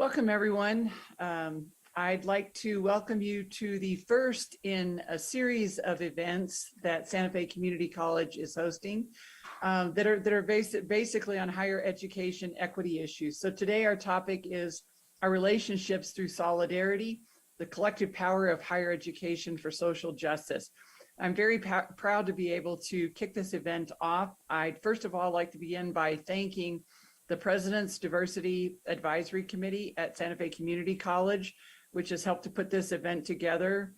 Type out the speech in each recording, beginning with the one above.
Welcome, everyone. I'd like to welcome you to the first in a series of events that Santa Fe Community College is hosting that are basically on higher education equity issues. So today our topic is our relationships through solidarity, the collective power of higher education for social justice. I'm very proud to be able to kick this event off. I'd first of all like to begin by thanking the President's Diversity Advisory Committee at Santa Fe Community College, which has helped to put this event together,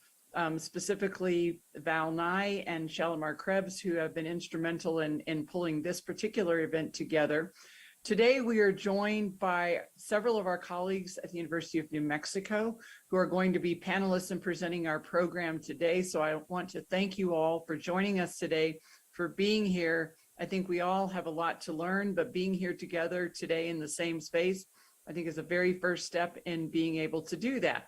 specifically Val Nye and Shalimar Krebs, who have been instrumental in pulling this particular event together. Today, we are joined by several of our colleagues at the University of New Mexico who are going to be panelists and presenting our program today. So I want to thank you all for joining us today, for being here. I think we all have a lot to learn, but being here together today in the same space, I think is a very first step in being able to do that.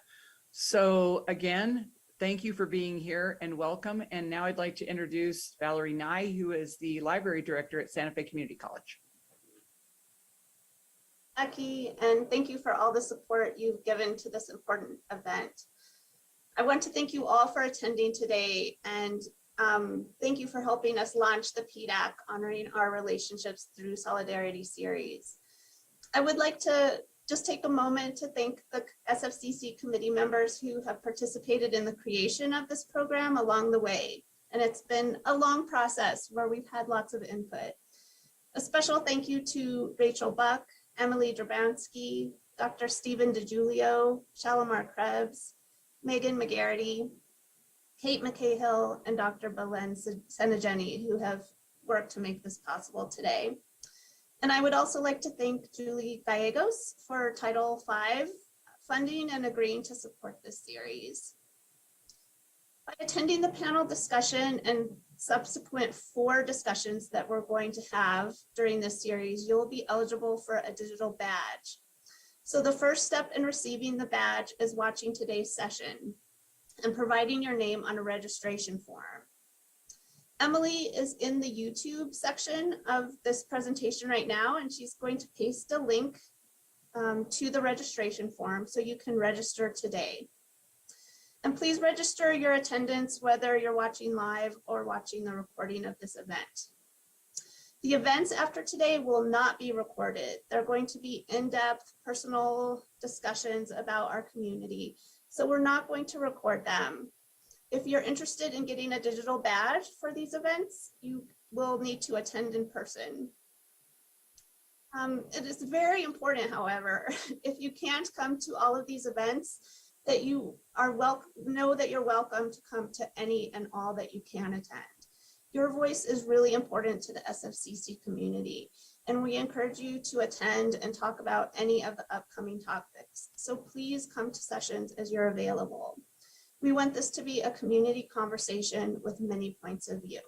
So again, thank you for being here and welcome. And now I'd like to introduce Valerie Nye, who is the Library Director at Santa Fe Community College. Becky, and thank you for all the support you've given to this important event. I want to thank you all for attending today, and thank you for helping us launch the PDAC Honoring Our Relationships Through Solidarity series. I would like to just take a moment to thank the SFCC committee members who have participated in the creation of this program along the way. And it's been a long process where we've had lots of input. A special thank you to Rachel Buck, Emily Drabansky, Dr. Stephen DiGiulio, Shalimar Krebs, Megan McGarity, Kate McCahill, and Dr. Belen Senegeni, who have worked to make this possible today. And I would also like to thank Julie Gallegos for Title V funding and agreeing to support this series. By attending the panel discussion and subsequent 4 discussions that we're going to have during this series, you'll be eligible for a digital badge. So the first step in receiving the badge is watching today's session and providing your name on a registration form. Emily is in the YouTube section of this presentation right now, and she's going to paste a link to the registration form so you can register today. And please register your attendance whether you're watching live or watching the recording of this event. The events after today will not be recorded. They're going to be in-depth personal discussions about our community, so we're not going to record them. If you're interested in getting a digital badge for these events, you will need to attend in person. It is very important, however, if you can't come to all of these events, that you are know that you're welcome to come to any and all that you can attend. Your voice is really important to the SFCC community, and we encourage you to attend and talk about any of the upcoming topics. So please come to sessions as you're available. We want this to be a community conversation with many points of view.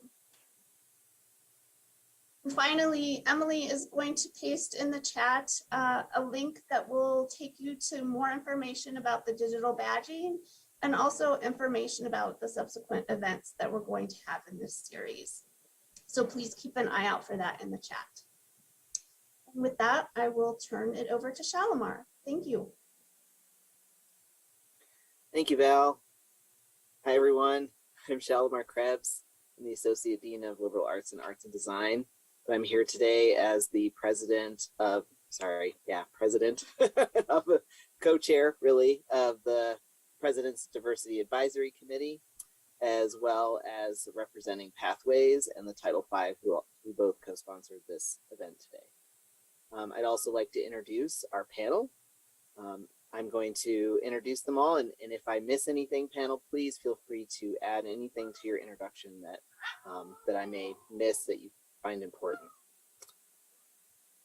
And finally, Emily is going to paste in the chat a link that will take you to more information about the digital badging and also information about the subsequent events that we're going to have in this series. So please keep an eye out for that in the chat. And with that, I will turn it over to Shalimar. Thank you. Thank you, Val. Hi, everyone. I'm Shalimar Krebs. I'm the Associate Dean of Liberal Arts and Arts and Design. I'm here today as the president of, co-chair, really, of the President's Diversity Advisory Committee, as well as representing Pathways and the Title V, who both co-sponsored this event today. I'd also like to introduce our panel. I'm going to introduce them all, and if I miss anything, panel, please feel free to add anything to your introduction that I may miss that you find important.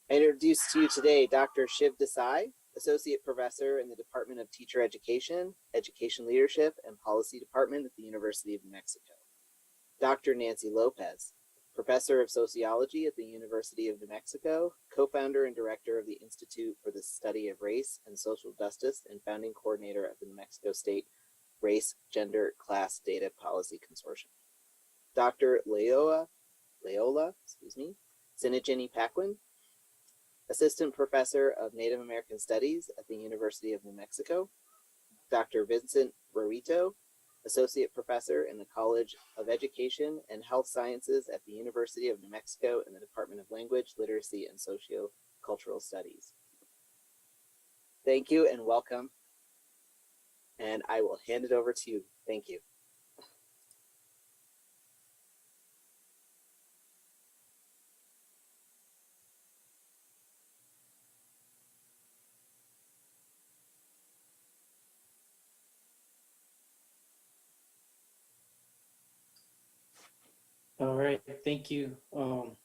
I introduce to you today Dr. Shiv Desai, Associate Professor in the Department of Teacher Education, Education Leadership, and Policy Department at the University of New Mexico. Dr. Nancy Lopez, Professor of Sociology at the University of New Mexico, co-founder and director of the Institute for the Study of Race and Social Justice, and founding coordinator of the New Mexico State Race, Gender, Class Data Policy Consortium. Dr. Leola Senegeni Paquin, Assistant Professor of Native American Studies at the University of New Mexico, Dr. Vincent Rorito, Associate Professor in the College of Education and Health Sciences at the University of New Mexico in the Department of Language, Literacy, and Sociocultural Studies. Thank you and welcome. And I will hand it over to you. Thank you. All right, thank you. We'll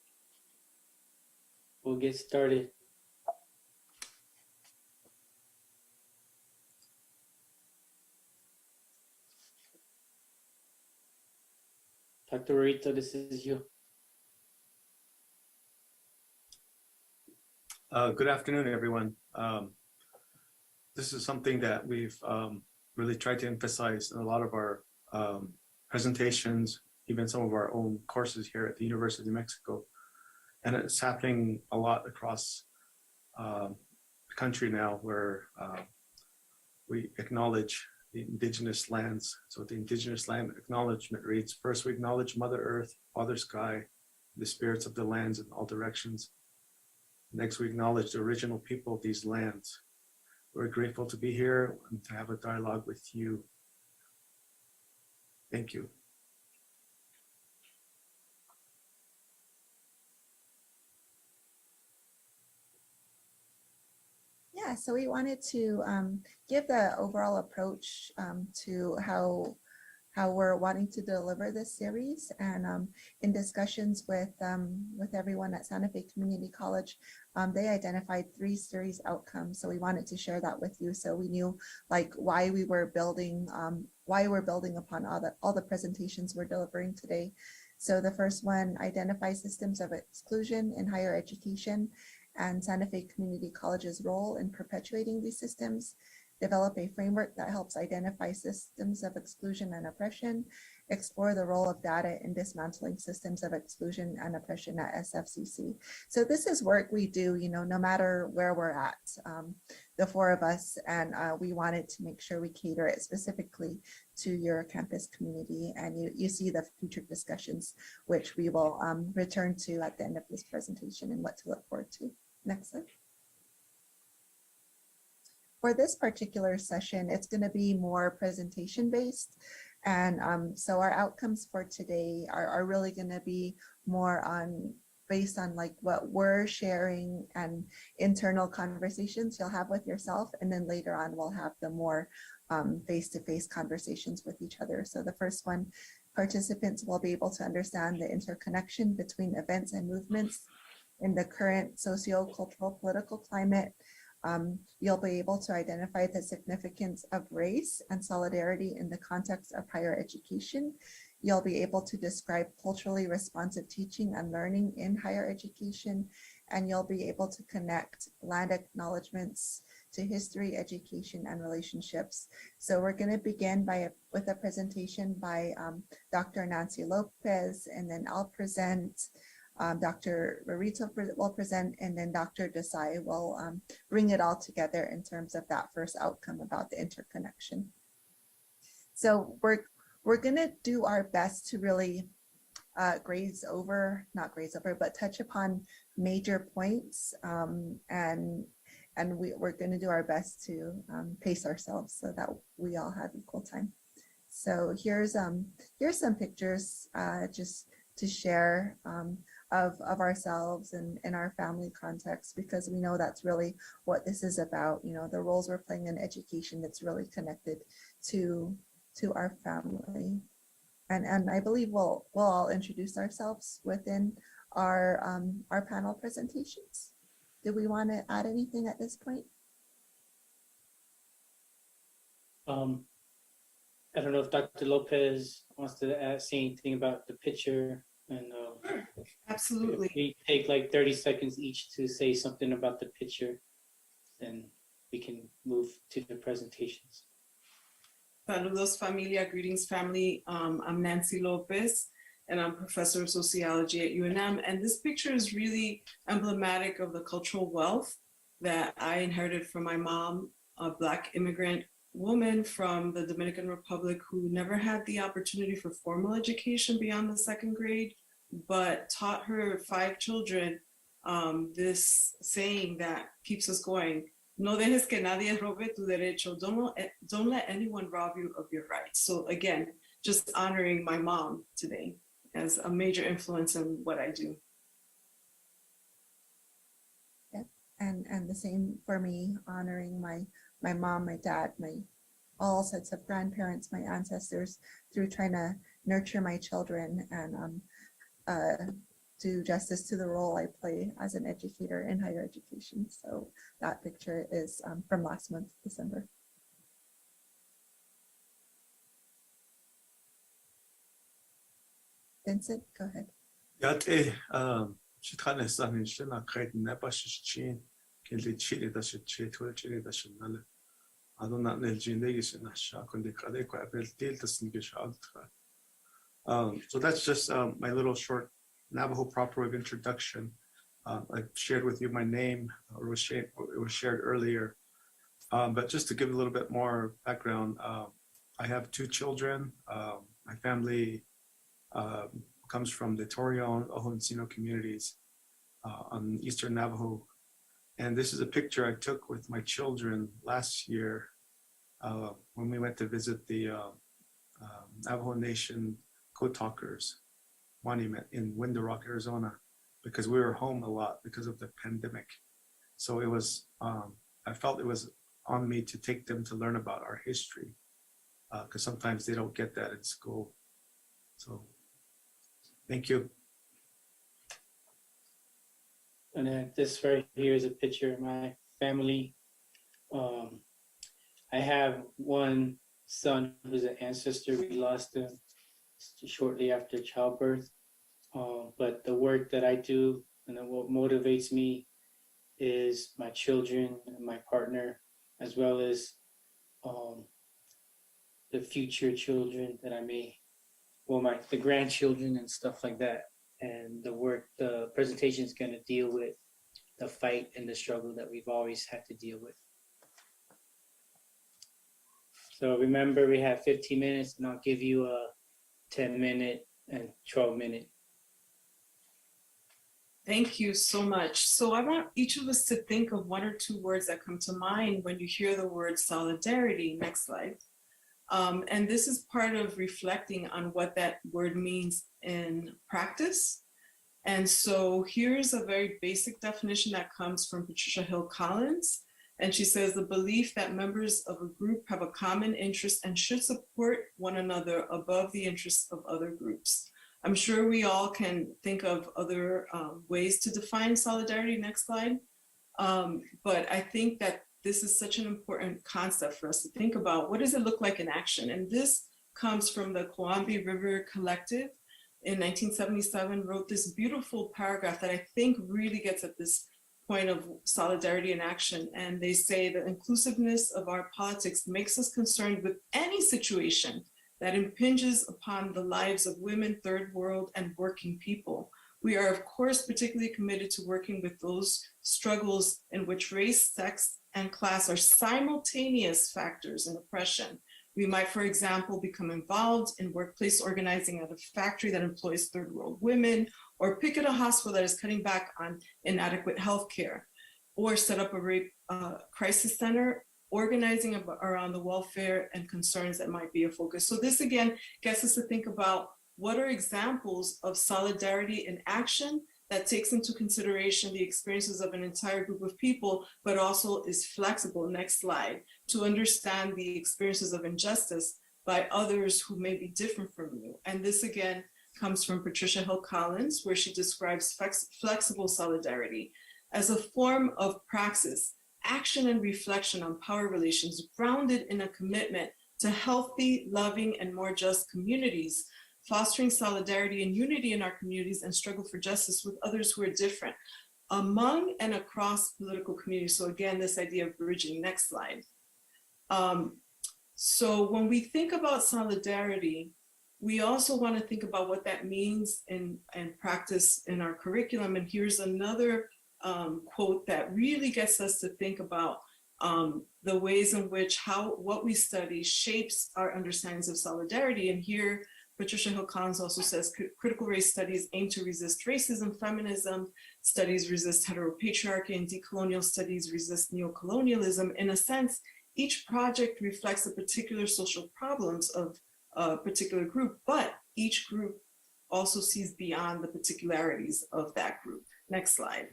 get started. Dr. Rorito, this is you. Good afternoon, everyone. This is something that we've really tried to emphasize in a lot of our presentations, even some of our own courses here at the University of New Mexico. And it's happening a lot across the country now, where we acknowledge the indigenous lands. So the Indigenous Land Acknowledgement reads, first we acknowledge Mother Earth, Father Sky, the spirits of the lands in all directions. Next, we acknowledge the original people of these lands. We're grateful to be here and to have a dialogue with you. Thank you. Yeah, so we wanted to give the overall approach to how we're wanting to deliver this series, and in discussions with everyone at Santa Fe Community College, they identified 3 series outcomes. So we wanted to share that with you, so we knew like why we're building upon all the presentations we're delivering today. So the first one, identify systems of exclusion in higher education and Santa Fe Community College's role in perpetuating these systems. Develop a framework that helps identify systems of exclusion and oppression, explore the role of data in dismantling systems of exclusion and oppression at SFCC. So this is work we do, no matter where we're at, the 4 of us, and we wanted to make sure we cater it specifically to your campus community. And you see the future discussions, which we will return to at the end of this presentation and what to look forward to. Next slide. For this particular session, it's going to be more presentation based. And so our outcomes for today are really going to be more based on like what we're sharing and internal conversations you'll have with yourself. And then later on, we'll have the more face-to-face conversations with each other. So the first one, participants will be able to understand the interconnection between events and movements in the current socio-cultural political climate. You'll be able to identify the significance of race and solidarity in the context of higher education. You'll be able to describe culturally responsive teaching and learning in higher education, and you'll be able to connect land acknowledgements to history, education, and relationships. So we're going to begin with a presentation by Dr. Nancy Lopez, and then I'll present. Dr. Rorito will present, and then Dr. Desai will bring it all together in terms of that first outcome about the interconnection. So we're gonna do our best to really not graze over, but touch upon major points, and we're gonna do our best to pace ourselves so that we all have equal time. So here's some pictures just to share of ourselves and in our family context, because we know that's really what this is about. The roles we're playing in education that's really connected to our family. And I believe we'll all introduce ourselves within our panel presentations. Do we want to add anything at this point? I don't know if Dr. Lopez wants to say anything about the picture. And Absolutely. if we take like 30 seconds each to say something about the picture, then we can move to the presentations. Saludos familia, greetings family. I'm Nancy Lopez, and I'm professor of sociology at UNM. And this picture is really emblematic of the cultural wealth that I inherited from my mom, a Black immigrant woman from the Dominican Republic who never had the opportunity for formal education beyond the second grade, but taught her 5 children this saying that keeps us going. No dejes que nadie robe tu derecho. Don't let anyone rob you of your rights. So again, just honoring my mom today as a major influence in what I do. Yeah, and the same for me, honoring my mom, my dad, all sets of grandparents, my ancestors, through trying to nurture my children and do justice to the role I play as an educator in higher education. So that picture is from last month, December. Vincent, go ahead. Yate shitkhane sanin shina kait nepa shichin kili chili da shichi tuel chili da shinale adona nel jindegi shina sha kundi kade ko apel til tasni ke shal. So that's just my little short Navajo proper wave introduction. I shared with you my name, or it was shared earlier. But just to give a little bit more background, I have 2 children. My family comes from the Torreon, Ojo Encino communities on Eastern Navajo. And this is a picture I took with my children last year when we went to visit the Navajo Nation Code Talkers monument in Window Rock, Arizona, because we were home a lot because of the pandemic. So it was, I felt it was on me to take them to learn about our history because sometimes they don't get that in school. So thank you. And then this right here is a picture of my family. I have one son who's an ancestor. We lost him shortly after childbirth. But the work that I do and then what motivates me is my children and my partner, as well as the future children that I may, well, the grandchildren and stuff like that. And the presentation is going to deal with the fight and the struggle that we've always had to deal with. So remember, we have 15 minutes, and I'll give you a 10-minute and 12-minute. Thank you so much. So I want each of us to think of 1 or 2 words that come to mind when you hear the word solidarity. Next slide. And this is part of reflecting on what that word means in practice. And so here's a very basic definition that comes from Patricia Hill Collins. And she says the belief that members of a group have a common interest and should support one another above the interests of other groups. I'm sure we all can think of other ways to define solidarity. Next slide. But I think that this is such an important concept for us to think about. What does it look like in action? And this comes from the Coambi River Collective in 1977, wrote this beautiful paragraph that I think really gets at this point of solidarity in action. And they say the inclusiveness of our politics makes us concerned with any situation that impinges upon the lives of women, third world, and working people. We are, of course, particularly committed to working with those struggles in which race, sex, and class are simultaneous factors in oppression. We might, for example, become involved in workplace organizing at a factory that employs third world women, or picket a hospital that is cutting back on inadequate healthcare, or set up a rape crisis center, organizing around the welfare and concerns that might be a focus. So this again gets us to think about what are examples of solidarity in action that takes into consideration the experiences of an entire group of people, but also is flexible, next slide, to understand the experiences of injustice by others who may be different from you. And this again comes from Patricia Hill Collins, where she describes flexible solidarity as a form of praxis, action and reflection on power relations grounded in a commitment to healthy, loving, and more just communities, fostering solidarity and unity in our communities and struggle for justice with others who are different among and across political communities. So again, this idea of bridging, next slide. So when we think about solidarity, we also want to think about what that means in practice in our curriculum. And here's another quote that really gets us to think about the ways in which what we study shapes our understandings of solidarity. And here, Patricia Hill Collins also says, critical race studies aim to resist racism, feminism, studies resist heteropatriarchy, and decolonial studies resist neocolonialism. In a sense, each project reflects the particular social problems of a particular group, but each group also sees beyond the particularities of that group. Next slide.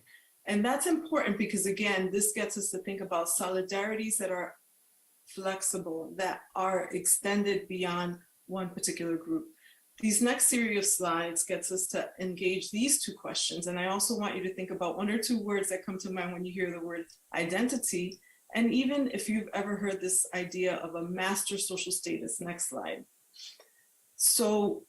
And that's important because, again, this gets us to think about solidarities that are flexible, that are extended beyond one particular group. These next series of slides gets us to engage these two questions. And I also want you to think about one or two words that come to mind when you hear the word identity. And even if you've ever heard this idea of a master social status. Next slide. So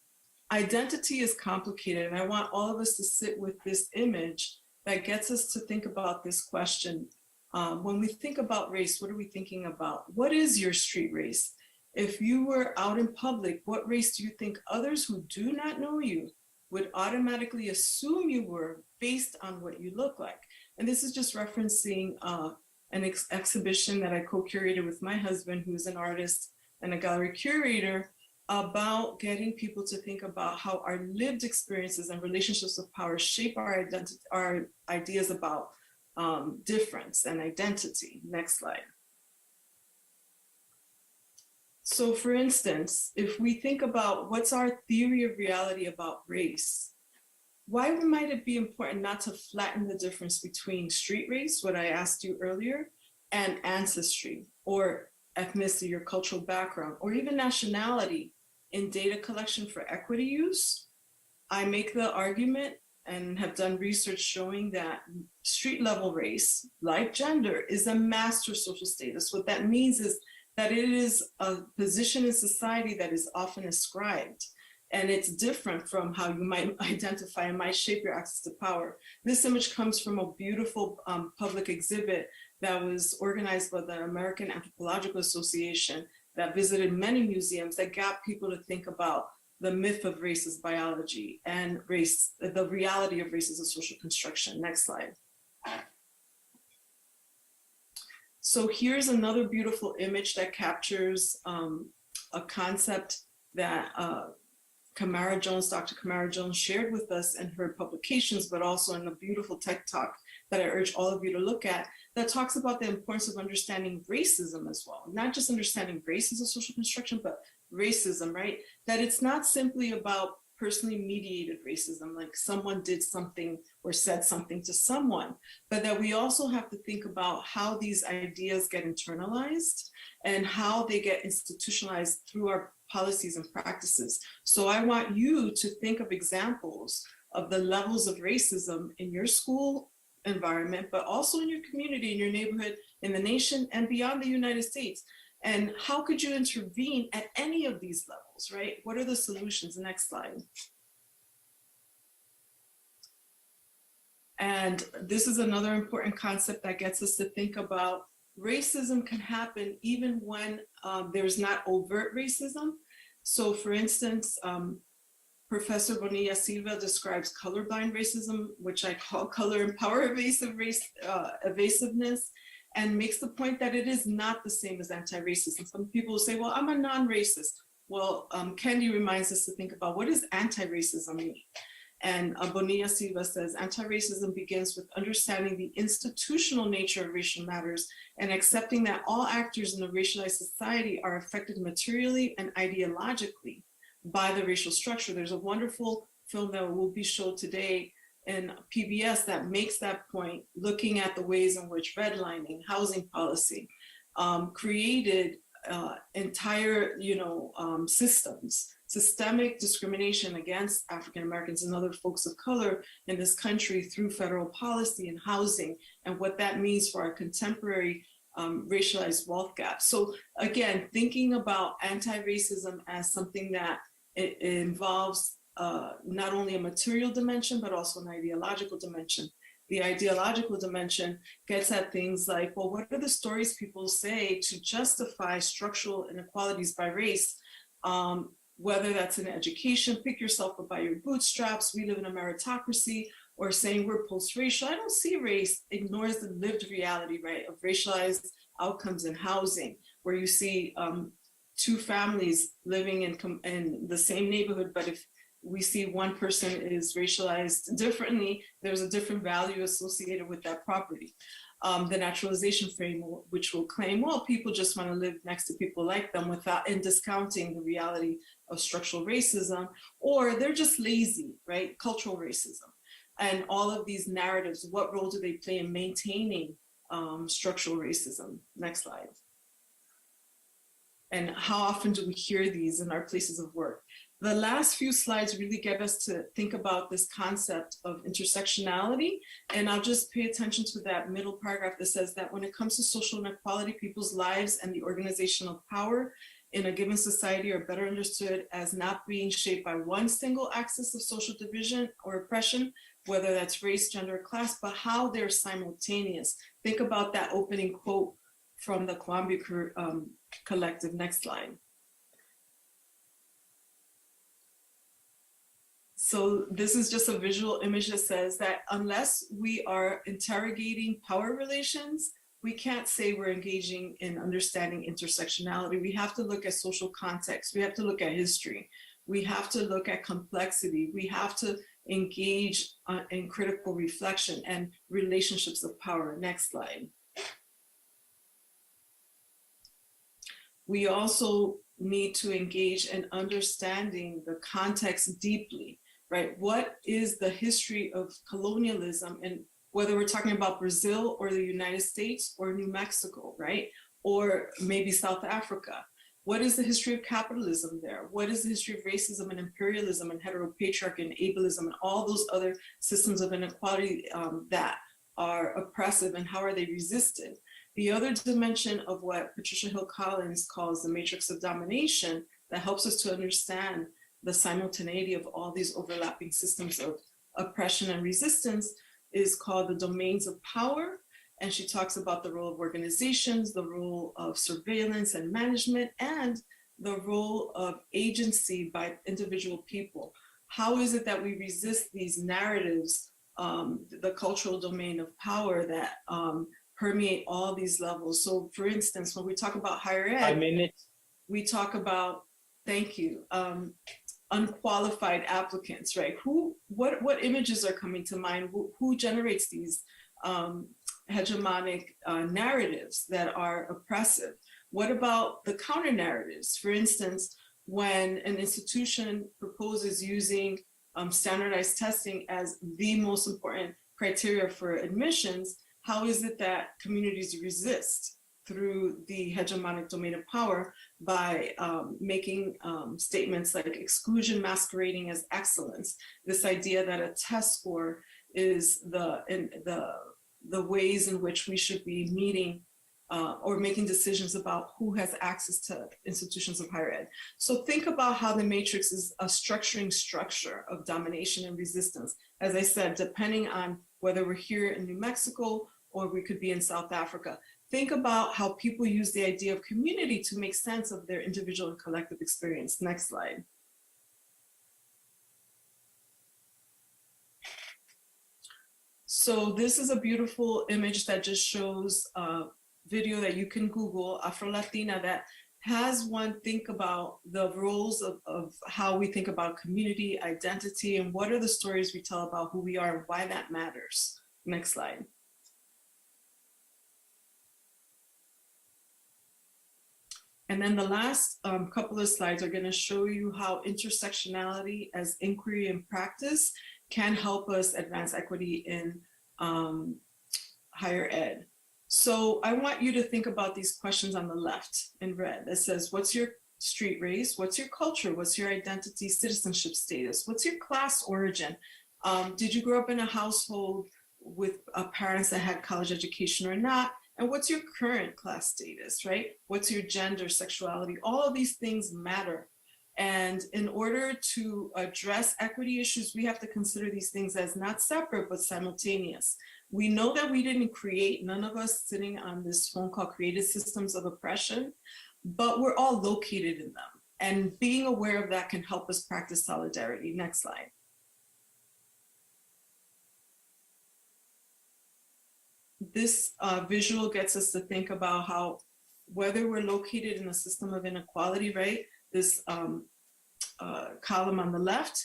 identity is complicated, and I want all of us to sit with this image that gets us to think about this question. When we think about race, what are we thinking about? What is your street race? If you were out in public, what race do you think others who do not know you would automatically assume you were based on what you look like? And this is just referencing an exhibition that I co-curated with my husband, who's an artist and a gallery curator, about getting people to think about how our lived experiences and relationships of power shape our identity, our ideas about difference and identity. Next slide. So for instance, if we think about what's our theory of reality about race, why might it be important not to flatten the difference between street race, what I asked you earlier, and ancestry or ethnicity or cultural background, or even nationality in data collection for equity use? I make the argument and have done research showing that street level race, like gender, is a master social status. What that means is that it is a position in society that is often ascribed, and it's different from how you might identify and might shape your access to power. This image comes from a beautiful public exhibit that was organized by the American Anthropological Association that visited many museums that got people to think about the myth of race as biology and race, the reality of race as a social construction. Next slide. So here's another beautiful image that captures a concept that Kamara Jones, Dr. Kamara Jones shared with us in her publications, but also in a beautiful TED Talk that I urge all of you to look at, that talks about the importance of understanding racism as well. Not just understanding race as a social construction, but racism, right? That it's not simply about personally mediated racism, like someone did something or said something to someone, but that we also have to think about how these ideas get internalized and how they get institutionalized through our policies and practices. So I want you to think of examples of the levels of racism in your school environment, but also in your community, in your neighborhood, in the nation, and beyond the United States. And how could you intervene at any of these levels, right? What are the solutions? Next slide. And this is another important concept that gets us to think about racism can happen even when there's not overt racism. So for instance, Professor Bonilla Silva describes colorblind racism, which I call color and power evasiveness, and makes the point that it is not the same as anti-racism. Some people will say, well, I'm a non-racist. Well, Kendi reminds us to think about what does anti-racism mean? And Bonilla Silva says, anti-racism begins with understanding the institutional nature of racial matters and accepting that all actors in a racialized society are affected materially and ideologically by the racial structure. There's a wonderful film that will be shown today in PBS that makes that point, looking at the ways in which redlining, housing policy created entire, systems, systemic discrimination against African Americans and other folks of color in this country through federal policy and housing, and what that means for our contemporary racialized wealth gap. So again, thinking about anti-racism as something that it involves not only a material dimension, but also an ideological dimension. The ideological dimension gets at things like, well, what are the stories people say to justify structural inequalities by race whether that's in education, pick yourself up by your bootstraps, we live in a meritocracy, or saying we're post-racial. I don't see race ignores the lived reality, right, of racialized outcomes in housing, where you see two families living in the same neighborhood, but if we see one person is racialized differently, there's a different value associated with that property. The naturalization framework, which will claim, well, people just want to live next to people like them without in discounting the reality of structural racism, or they're just lazy, right? Cultural racism. And all of these narratives, what role do they play in maintaining structural racism? Next slide. And how often do we hear these in our places of work? The last few slides really get us to think about this concept of intersectionality. And I'll just pay attention to that middle paragraph that says that when it comes to social inequality, people's lives and the organizational power in a given society are better understood as not being shaped by one single axis of social division or oppression, whether that's race, gender, class, but how they're simultaneous. Think about that opening quote from the Columbia Collective. Next slide. So this is just a visual image that says that unless we are interrogating power relations, we can't say we're engaging in understanding intersectionality. We have to look at social context. We have to look at history. We have to look at complexity. We have to engage in critical reflection and relationships of power. Next slide. We also need to engage in understanding the context deeply, right? What is the history of colonialism, and whether we're talking about Brazil or the United States or New Mexico, right? Or maybe South Africa. What is the history of capitalism there? What is the history of racism and imperialism and heteropatriarchy and ableism and all those other systems of inequality that are oppressive, and how are they resisted? The other dimension of what Patricia Hill Collins calls the matrix of domination that helps us to understand the simultaneity of all these overlapping systems of oppression and resistance is called the domains of power. And she talks about the role of organizations, the role of surveillance and management, and the role of agency by individual people. How is it that we resist these narratives, the cultural domain of power that permeate all these levels? So for instance, when we talk about higher ed, we talk about, thank you, unqualified applicants, right? What images are coming to mind? Who generates these hegemonic narratives that are oppressive? What about the counter narratives? For instance, when an institution proposes using standardized testing as the most important criteria for admissions, how is it that communities resist through the hegemonic domain of power by making statements like exclusion masquerading as excellence? This idea that a test score is the ways in which we should be meeting or making decisions about who has access to institutions of higher ed. So think about how the matrix is a structuring structure of domination and resistance. As I said, depending on whether we're here in New Mexico or we could be in South Africa. Think about how people use the idea of community to make sense of their individual and collective experience. Next slide. So this is a beautiful image that just shows a video that you can Google, Afro-Latina, that has one think about the roles of how we think about community, identity, and what are the stories we tell about who we are and why that matters. Next slide. And then the last couple of slides are going to show you how intersectionality as inquiry and practice can help us advance equity in higher ed. So I want you to think about these questions on the left in red that says, what's your street race? What's your culture? What's your identity, citizenship status? What's your class origin? Did you grow up in a household with parents that had college education or not? And what's your current class status, right? What's your gender, sexuality? All of these things matter. And in order to address equity issues, we have to consider these things as not separate, but simultaneous. We know that we didn't create, none of us sitting on this phone call created systems of oppression, but we're all located in them. And being aware of that can help us practice solidarity. Next slide. This visual gets us to think about how, whether we're located in a system of inequality, right? This column on the left,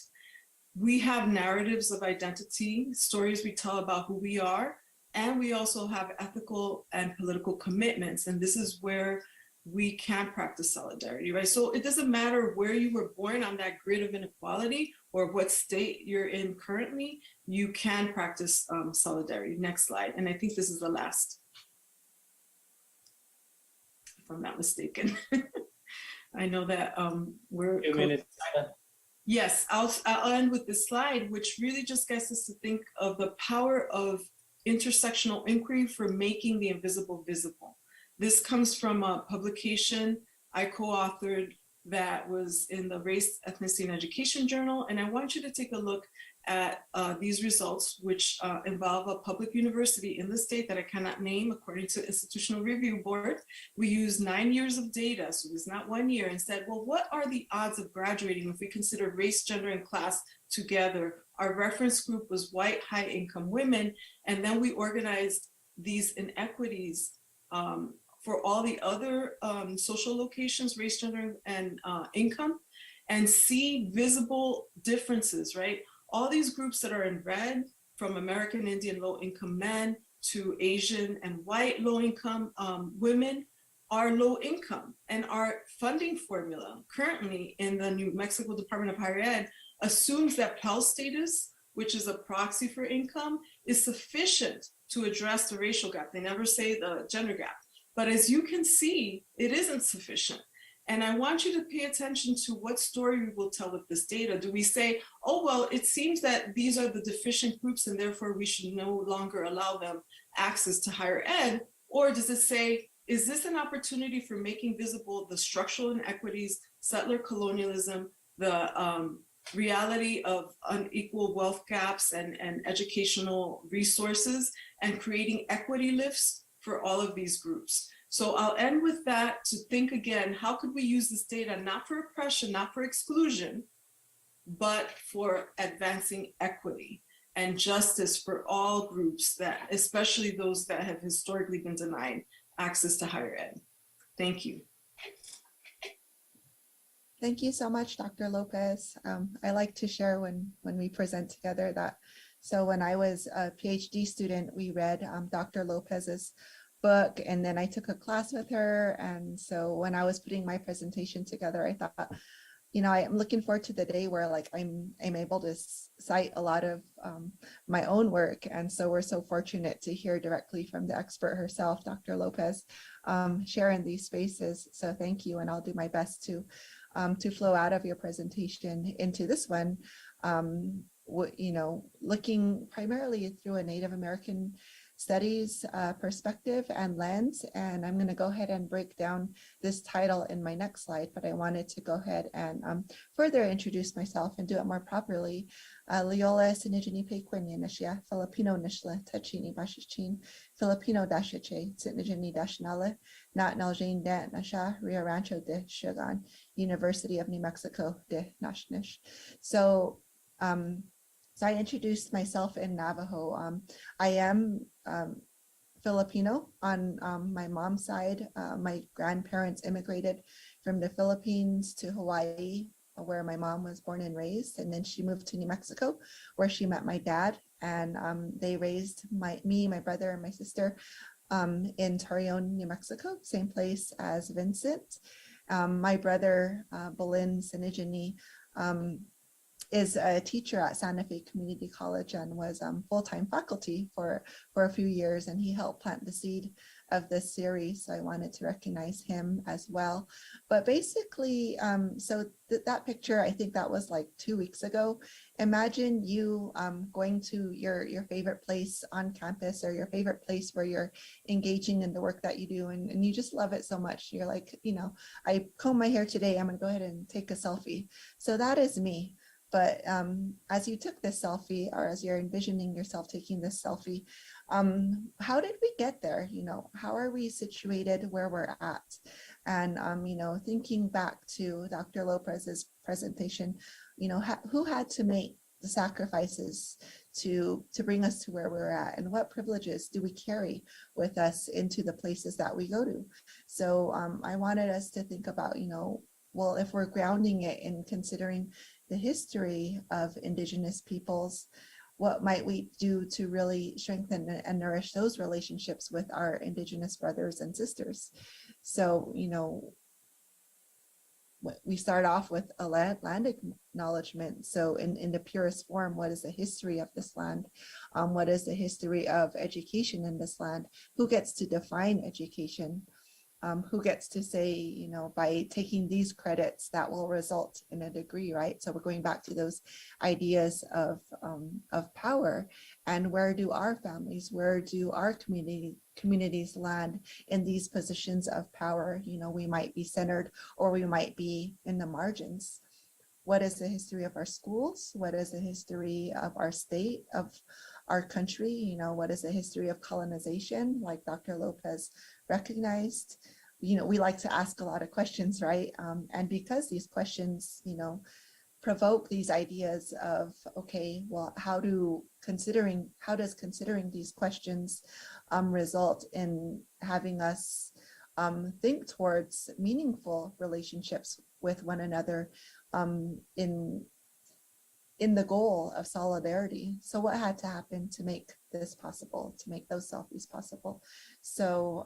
we have narratives of identity, stories we tell about who we are, and we also have ethical and political commitments. And this is where we can practice solidarity, right? So it doesn't matter where you were born on that grid of inequality or what state you're in currently, you can practice solidarity. Next slide. And I think this is the last, if I'm not mistaken. I know that we're— 2 minutes. Yes, I'll end with this slide, which really just gets us to think of the power of intersectional inquiry for making the invisible visible. This comes from a publication I co-authored that was in the Race, Ethnicity, and Education Journal. And I want you to take a look at these results, which involve a public university in the state that I cannot name according to Institutional Review Board. We used 9 years of data, so it's not 1 year, and said, well, what are the odds of graduating if we consider race, gender, and class together? Our reference group was white, high-income women, and then we organized these inequities for all the other social locations, race, gender, and income, and see visible differences, right? All these groups that are in red, from American Indian low-income men to Asian and white low-income women, are low income. And our funding formula currently in the New Mexico Department of Higher Ed assumes that Pell status, which is a proxy for income, is sufficient to address the racial gap. They never say the gender gap. But as you can see, it isn't sufficient. And I want you to pay attention to what story we will tell with this data. Do we say, oh, well, it seems that these are the deficient groups and therefore we should no longer allow them access to higher ed? Or does it say, is this an opportunity for making visible the structural inequities, settler colonialism, the reality of unequal wealth gaps and educational resources, and creating equity lifts for all of these groups? So I'll end with that, to think again, how could we use this data not for oppression, not for exclusion, but for advancing equity and justice for all groups, that, especially those that have historically been denied access to higher ed. Thank you. Thank you so much, Dr. Lopez. I like to share when we present together that, so when I was a PhD student, we read Dr. Lopez's book, and then I took a class with her. And so when I was putting my presentation together, I thought, you know, I'm looking forward to the day where like I'm able to cite a lot of my own work. And so we're so fortunate to hear directly from the expert herself, Dr. Lopez, share in these spaces. So thank you. And I'll do my best to flow out of your presentation into this one, you know, looking primarily through a Native American studies perspective and lens. And I'm going to go ahead and break down this title in my next slide, but I wanted to go ahead and further introduce myself and do it more properly. Leola Sinigini Pequenya Nashia, Filipino Nishla, Tachini Bashichin, Filipino Dashache, Sinigini Dashnala, Nat Naljane De Nasha, Rio Rancho de Shogun, University of New Mexico de Nashnish. So I introduced myself in Navajo. I am Filipino on my mom's side. My grandparents immigrated from the Philippines to Hawaii, where my mom was born and raised. And then she moved to New Mexico, where she met my dad. And they raised me, my brother, and my sister in Torreon, New Mexico, same place as Vincent. My brother, Belin Sinigini, is a teacher at Santa Fe Community College and was full-time faculty for a few years, and he helped plant the seed of this series. So I wanted to recognize him as well. But basically, so that picture, I think that was like 2 weeks ago. Imagine you going to your favorite place on campus, or your favorite place where you're engaging in the work that you do, and you just love it so much. You're like, you know, I comb my hair today, I'm gonna go ahead and take a selfie. So that is me. But as you took this selfie, or as you're envisioning yourself taking this selfie, how did we get there? You know, how are we situated where we're at? And, you know, thinking back to Dr. Lopez's presentation, you know, who had to make the sacrifices to bring us to where we're at, and what privileges do we carry with us into the places that we go to? So I wanted us to think about, you know, well, if we're grounding it in considering the history of Indigenous peoples, what might we do to really strengthen and nourish those relationships with our Indigenous brothers and sisters? So, you know, we start off with a land acknowledgement. So in the purest form, what is the history of this land? What is the history of education in this land? Who gets to define education? Who gets to say, you know, by taking these credits, that will result in a degree, right? So we're going back to those ideas of power, and where do our families, where do our communities land in these positions of power? You know, we might be centered, or we might be in the margins. What is the history of our schools? What is the history of our state, of our country? You know, what is the history of colonization, like Dr. Lopez recognized? You know, we like to ask a lot of questions, right? And because these questions, you know, provoke these ideas of, okay, well, how does considering these questions result in having us think towards meaningful relationships with one another in the goal of solidarity? So what had to happen to make this possible, to make those selfies possible? So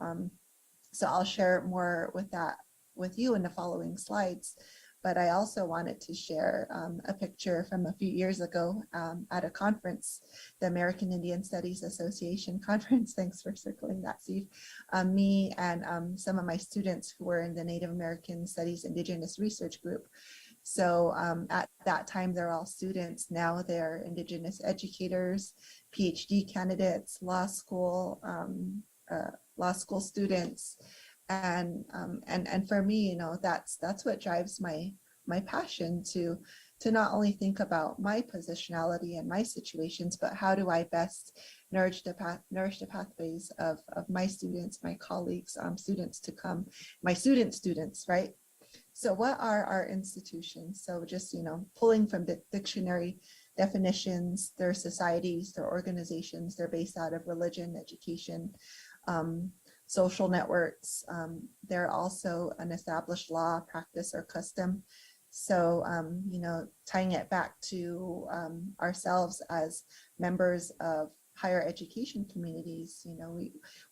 so I'll share more with you in the following slides. But I also wanted to share a picture from a few years ago at a conference, the American Indian Studies Association conference. Thanks for circling that, Steve. Me and some of my students who were in the Native American Studies Indigenous Research Group. So at that time, they're all students. Now they're Indigenous educators, PhD candidates, law school students. And for me, you know, that's what drives my passion to not only think about my positionality and my situations, but how do I best nourish the pathways of my students, my colleagues, students to come, my students, right? So what are our institutions? So just, you know, pulling from the dictionary definitions, they're societies, they're organizations, they're based out of religion, education, social networks. They're also an established law, practice, or custom. So, you know, tying it back to ourselves as members of higher education communities, you know,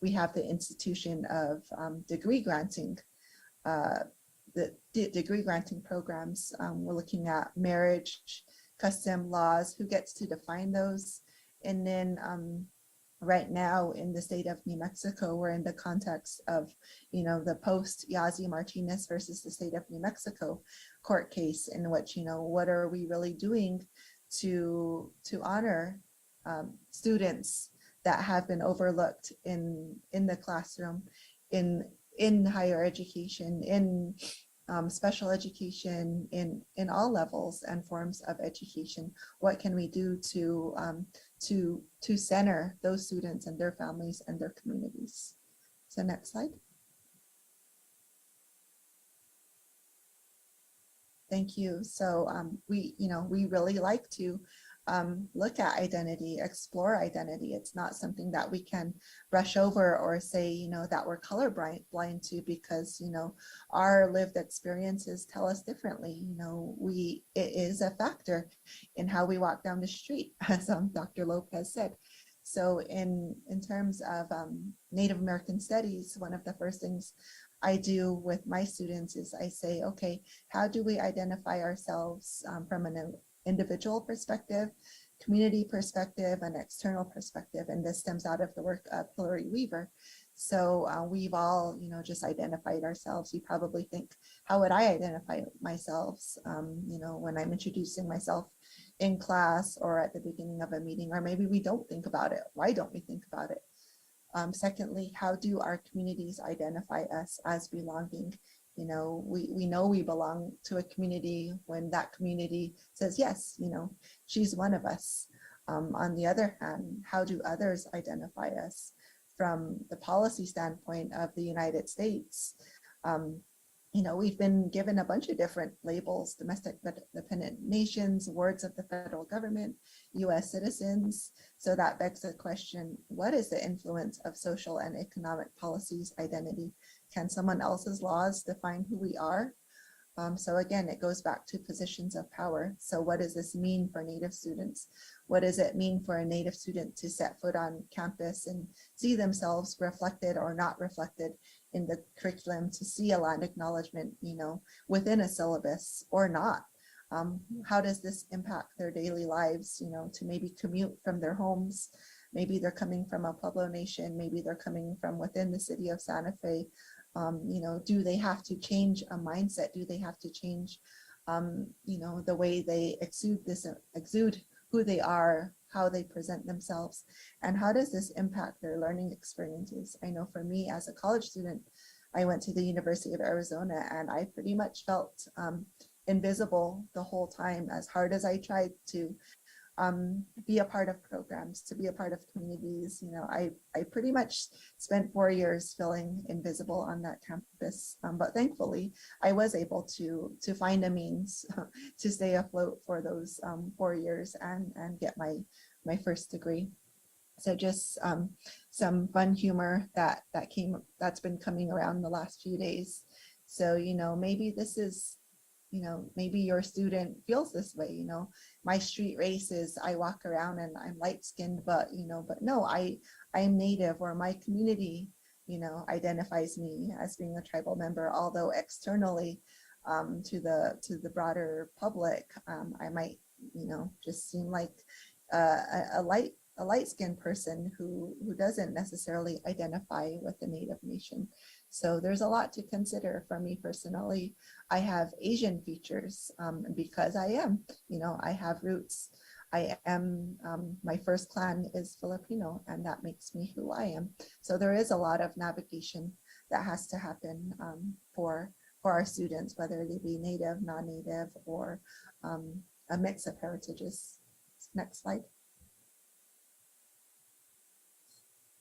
we have the institution of degree granting, the degree granting programs. We're looking at marriage, custom laws, who gets to define those. And then right now in the state of New Mexico, we're in the context of, you know, the post Yazzie Martinez versus the state of New Mexico court case, in which, you know, what are we really doing to honor students that have been overlooked in the classroom, in higher education, in special education, in all levels and forms of education? What can we do to center those students and their families and their communities? So next slide. Thank you. So we really like to look at identity, explore identity. It's not something that we can brush over or say, you know, that we're colorblind to, because, you know, our lived experiences tell us differently. You know, it is a factor in how we walk down the street, as Dr. Lopez said. So in terms of Native American studies, one of the first things I do with my students is I say, okay, how do we identify ourselves from an individual perspective, community perspective, and external perspective? And this stems out of the work of Hilary Weaver. So we've all, you know, just identified ourselves. You probably think, how would I identify myself, you know, when I'm introducing myself in class or at the beginning of a meeting? Or maybe we don't think about it. Why don't we think about it? Secondly, how do our communities identify us as belonging You know, we know we belong to a community when that community says, yes, you know, she's one of us. On the other hand, how do others identify us from the policy standpoint of the United States? You know, we've been given a bunch of different labels: domestic dependent nations, wards of the federal government, US citizens. So that begs the question, what is the influence of social and economic policies identity? Can someone else's laws define who we are? So again, it goes back to positions of power. So what does this mean for Native students? What does it mean for a Native student to set foot on campus and see themselves reflected or not reflected in the curriculum, to see a land acknowledgement, you know, within a syllabus or not? How does this impact their daily lives, you know, to maybe commute from their homes? Maybe they're coming from a Pueblo nation, maybe they're coming from within the city of Santa Fe. You know, do they have to change a mindset? Do they have to change, you know, the way they exude who they are, how they present themselves, and how does this impact their learning experiences? I know for me as a college student, I went to the University of Arizona and I pretty much felt invisible the whole time, as hard as I tried to be a part of programs, to be a part of communities. You know, I pretty much spent 4 years feeling invisible on that campus, but thankfully I was able to find a means to stay afloat for those 4 years and get my first degree. So just some fun humor that's been coming around the last few days. So, you know, maybe this is, you know, maybe your student feels this way. You know, my street race is I walk around and I'm light skinned, but, you know, but no, I'm Native, or my community, you know, identifies me as being a tribal member, although externally to the broader public, I might, you know, just seem like a light skinned person who doesn't necessarily identify with the Native nation. So there's a lot to consider for me personally. I have Asian features because I am, you know, I have roots. I am, my first clan is Filipino, and that makes me who I am. So there is a lot of navigation that has to happen for our students, whether they be Native, non-Native, or a mix of heritages. Next slide.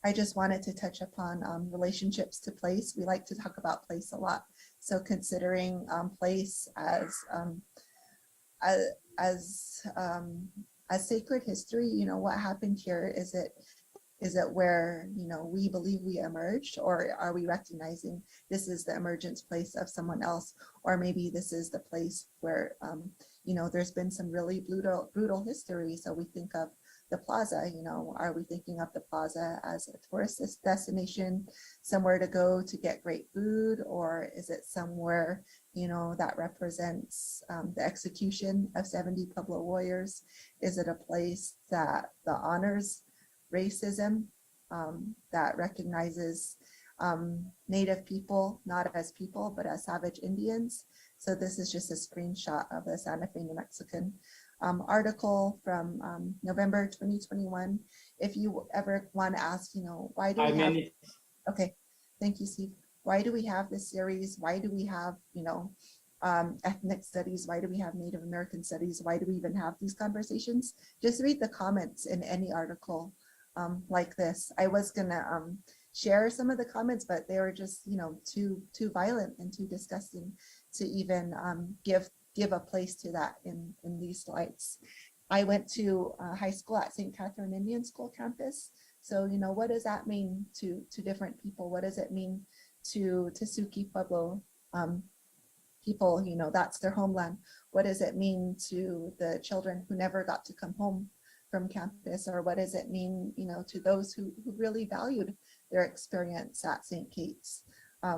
I just wanted to touch upon relationships to place. We like to talk about place a lot. So considering place as sacred history, you know, what happened here? Is it where, you know, we believe we emerged, or are we recognizing this is the emergence place of someone else? Or maybe this is the place where, you know, there's been some really brutal history. So we think of the plaza, you know, are we thinking of the plaza as a tourist destination, somewhere to go to get great food? Or is it somewhere, you know, that represents the execution of 70 Pueblo warriors? Is it a place that honors racism, that recognizes Native people, not as people, but as savage Indians? So this is just a screenshot of the Santa Fe, New Mexican article from November 2021. If you ever want to ask, you know, why do we have, okay, thank you, Steve. Why do we have this series? Why do we have, you know, ethnic studies? Why do we have Native American studies? Why do we even have these conversations? Just read the comments in any article like this. I was gonna share some of the comments, but they were just, you know, too violent and too disgusting to even give a place to that in these slides. I went to high school at St. Catherine Indian School campus. So, you know, what does that mean to different people? What does it mean to Suki Pueblo people? You know, that's their homeland. What does it mean to the children who never got to come home from campus? Or what does it mean, you know, to those who really valued their experience at St. Kate's?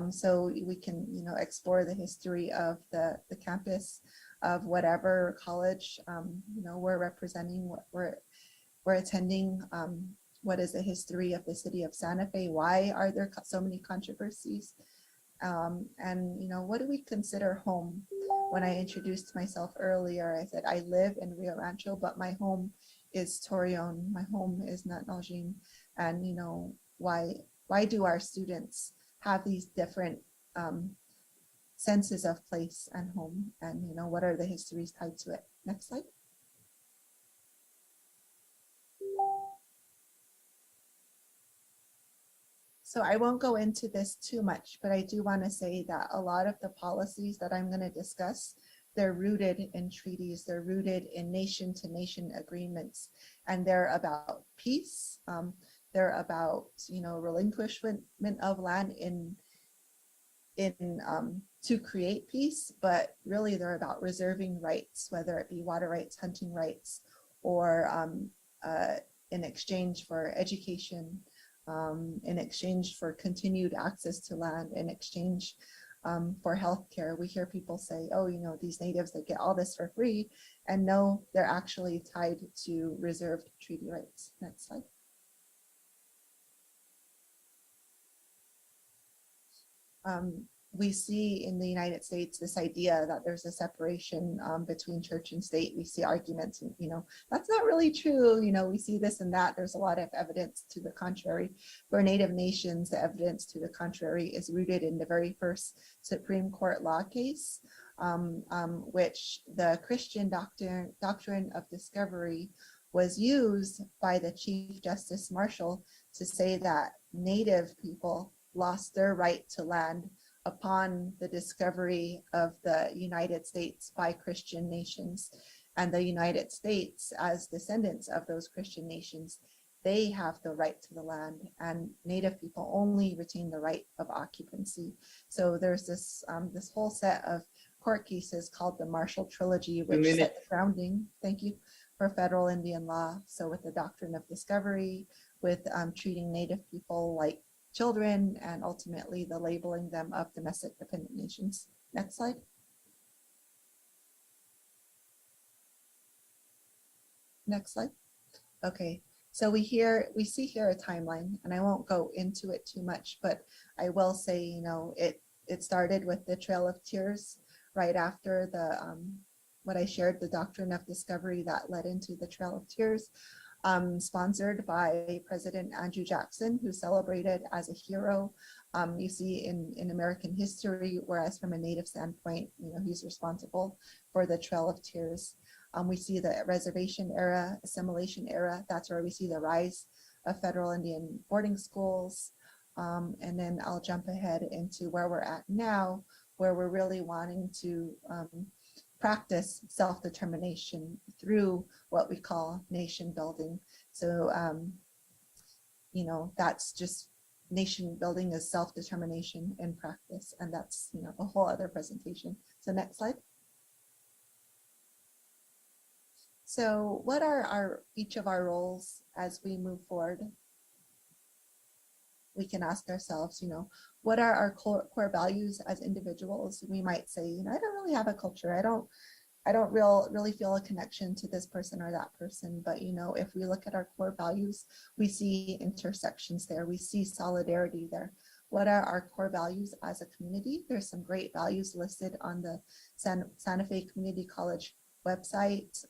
So we can, you know, explore the history of the campus of whatever college, you know, we're representing, what we're attending. What is the history of the city of Santa Fe? Why are there so many controversies? And, you know, what do we consider home? When I introduced myself earlier, I said, I live in Rio Rancho, but my home is Torreon. My home is Natnalgene. And, you know, why do our students have these different senses of place and home, and what are the histories tied to it. Next slide. So I won't go into this too much, but I do want to say that a lot of the policies that I'm going to discuss, they're rooted in treaties, they're rooted in nation-to-nation agreements, and they're about peace. They're about, relinquishment of land to create peace, but really they're about reserving rights, whether it be water rights, hunting rights, or in exchange for education, in exchange for continued access to land, in exchange for healthcare. We hear people say, oh, these natives, they get all this for free, and no, they're actually tied to reserved treaty rights. Next slide. We see in the United States this idea that there's a separation between church and state. We see arguments, and that's not really true. We see this and that. There's a lot of evidence to the contrary. For Native nations, the evidence to the contrary is rooted in the very first Supreme Court law case, which the Christian doctrine of discovery was used by the Chief Justice Marshall to say that Native people lost their right to land upon the discovery of the United States by Christian nations. And the United States, as descendants of those Christian nations, they have the right to the land, and Native people only retain the right of occupancy. So there's this whole set of court cases called the Marshall Trilogy, which set the grounding, thank you, for federal Indian law. So with the doctrine of discovery, with treating Native people like children, and ultimately the labeling them of domestic dependent nations. Next slide. Next slide. Okay, so we see here a timeline, and I won't go into it too much, but I will say, it started with the Trail of Tears right after the what I shared, the doctrine of discovery that led into the Trail of Tears. Sponsored by President Andrew Jackson, who's celebrated as a hero. You see in American history, whereas from a Native standpoint, he's responsible for the Trail of Tears. We see the reservation era, assimilation era. That's where we see the rise of federal Indian boarding schools. And then I'll jump ahead into where we're at now, where we're really wanting to practice self-determination through what we call nation building. So, that's just nation building is self-determination in practice, and that's, a whole other presentation. So next slide. So what are each of our roles as we move forward? We can ask ourselves, what are our core values as individuals? We might say, I don't really have a culture. I don't really feel a connection to this person or that person. But, if we look at our core values, we see intersections there. We see solidarity there. What are our core values as a community? There's some great values listed on the Santa Fe Community College website.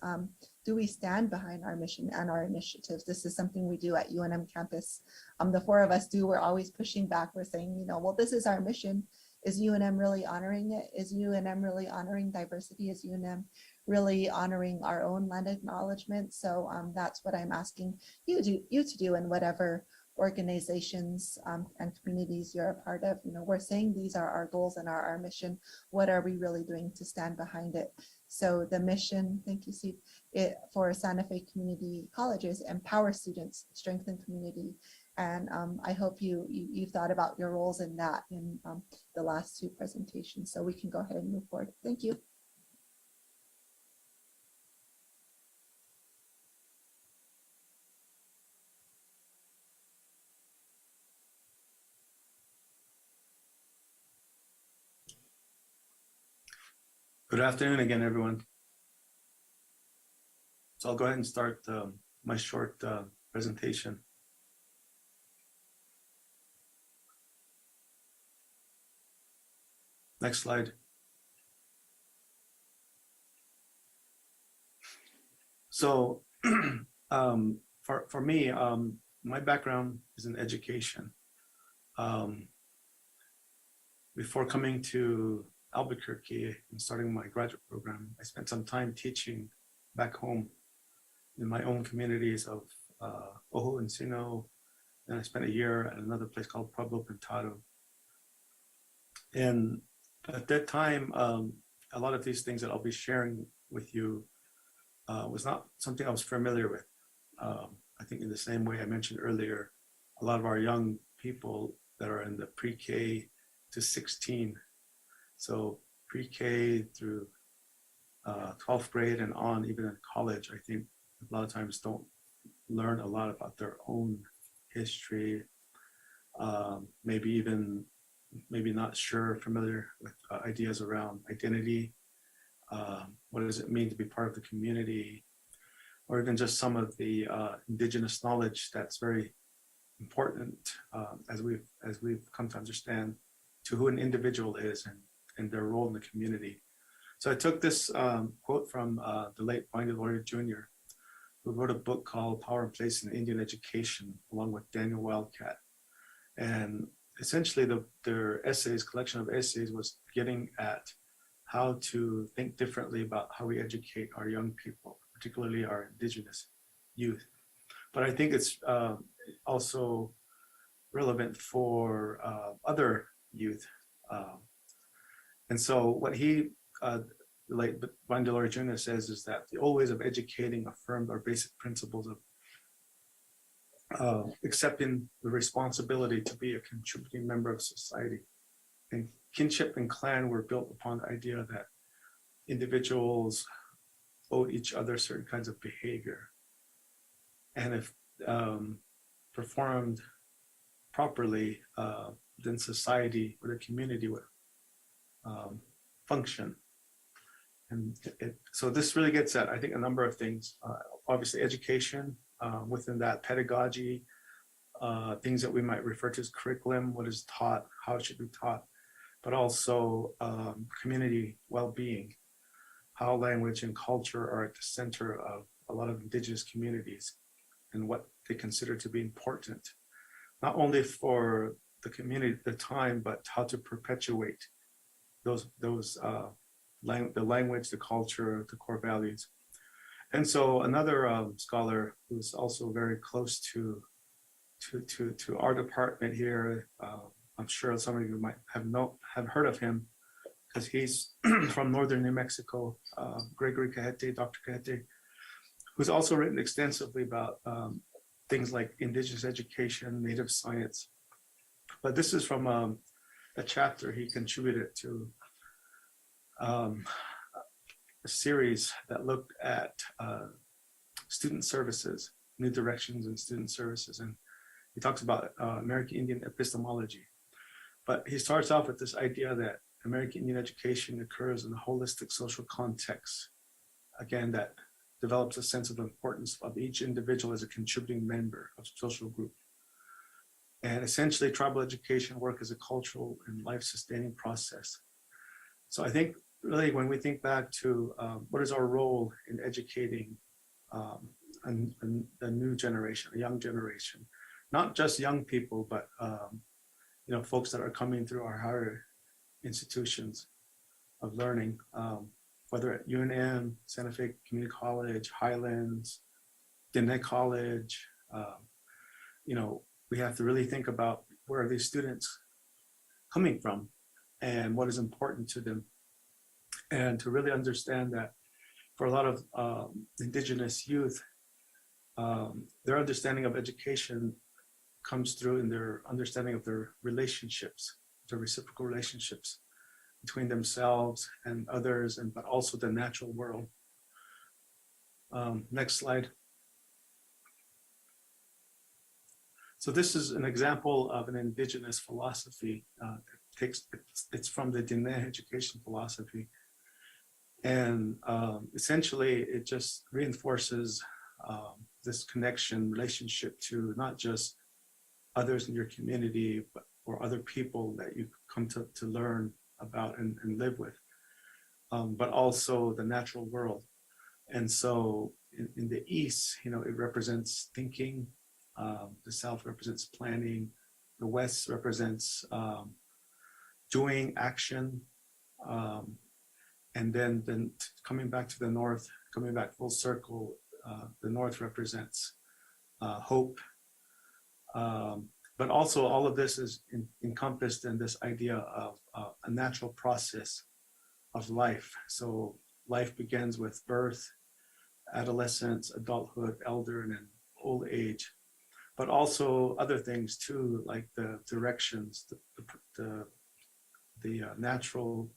Do we stand behind our mission and our initiatives? This is something we do at UNM campus. The four of us do. We're always pushing back. We're saying, well, this is our mission. Is UNM really honoring it? Is UNM really honoring diversity? Is UNM really honoring our own land acknowledgement? So that's what I'm asking you to do in whatever organizations and communities you're a part of. We're saying these are our goals and our mission. What are we really doing to stand behind it? So the mission, thank you, Steve, for Santa Fe Community Colleges, empower students, strengthen community. And I hope you've thought about your roles in that in the last two presentations. So we can go ahead and move forward. Thank you. Good afternoon again, everyone. So I'll go ahead and start my short presentation. Next slide. So for me, my background is in education. Before coming to Albuquerque and starting my graduate program, I spent some time teaching back home in my own communities of Ojo Encino. And I spent a year at another place called Pueblo Pintado. And at that time, a lot of these things that I'll be sharing with you was not something I was familiar with. I think in the same way I mentioned earlier, a lot of our young people that are in the pre-K to 16, so pre-K through 12th grade and on, even in college, I think a lot of times don't learn a lot about their own history, maybe not familiar with ideas around identity. What does it mean to be part of the community, or even just some of the indigenous knowledge that's very important as we've come to understand to who an individual is and their role in the community. So I took this quote from the late Wayne Delory Jr., who wrote a book called Power and Place in Indian Education, along with Daniel Wildcat. And essentially their collection of essays was getting at how to think differently about how we educate our young people, particularly our indigenous youth. But I think it's also relevant for other youth. And so what he, like Wayne Delory Jr. says, is that the old ways of educating affirmed our basic principles of accepting the responsibility to be a contributing member of society. And kinship and clan were built upon the idea that individuals owed each other certain kinds of behavior. And if performed properly, then society or the community would function. And so this really gets at, I think, a number of things. Obviously, education, within that pedagogy, things that we might refer to as curriculum, what is taught, how it should be taught, but also community well-being, how language and culture are at the center of a lot of indigenous communities and what they consider to be important, not only for the community at the time, but how to perpetuate the language, the culture, the core values. And so another scholar who's also very close to our department here, I'm sure some of you might have heard of him because he's from northern New Mexico, Gregory Cajete, Dr. Cajete, who's also written extensively about things like indigenous education, native science. But this is from a chapter he contributed to a series that looked at student services, new directions in student services. And he talks about American Indian epistemology. But he starts off with this idea that American Indian education occurs in a holistic social context, again, that develops a sense of the importance of each individual as a contributing member of a social group. And essentially, tribal education work as a cultural and life-sustaining process. So I think really when we think back to what is our role in educating a new generation, a young generation, not just young people, but folks that are coming through our higher institutions of learning, whether at UNM, Santa Fe Community College, Highlands, Diné College, we have to really think about where are these students coming from and what is important to them. And to really understand that for a lot of indigenous youth, their understanding of education comes through in their understanding of their relationships, their reciprocal relationships between themselves and others, but also the natural world. Next slide. So this is an example of an indigenous philosophy. It's from the Diné education philosophy. And essentially, it just reinforces this connection, relationship to not just others in your community, or other people that you come to learn about and live with, but also the natural world. And so in the East, it represents thinking, the South represents planning, the West represents doing, action, And then coming back to the north, coming back full circle, the north represents hope. But also all of this is encompassed in this idea of a natural process of life. So life begins with birth, adolescence, adulthood, elder, and then old age. But also other things too, like the directions, the natural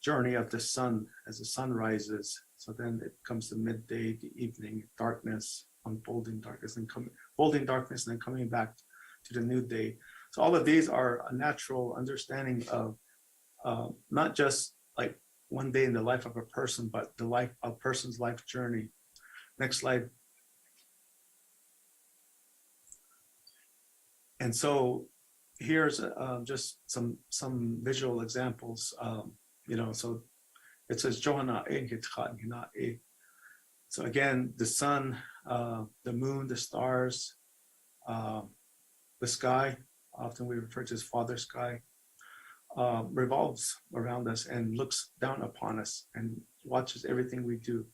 journey of the sun as the sun rises. So then it comes to midday, the evening, darkness, unfolding darkness, and folding darkness, and then coming back to the new day. So all of these are a natural understanding of not just like one day in the life of a person, but a person's life journey. Next slide. And so here's just some visual examples. So it says Johanna. So again, the sun, the moon, the stars, the sky, often we refer to as Father Sky, revolves around us and looks down upon us and watches everything we do.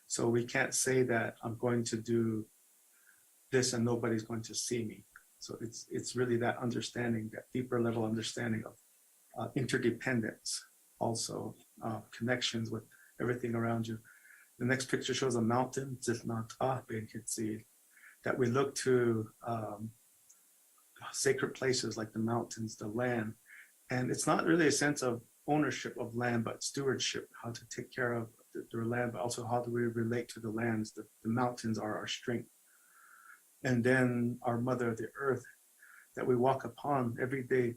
So we can't say that I'm going to do this and nobody's going to see me. So it's really that understanding, that deeper level understanding of interdependence, also connections with everything around you. The next picture shows a mountain, that we look to sacred places like the mountains, the land. And it's not really a sense of ownership of land, but stewardship, how to take care of the land, but also how do we relate to the lands. The mountains are our strength. And then our mother, the earth, that we walk upon every day.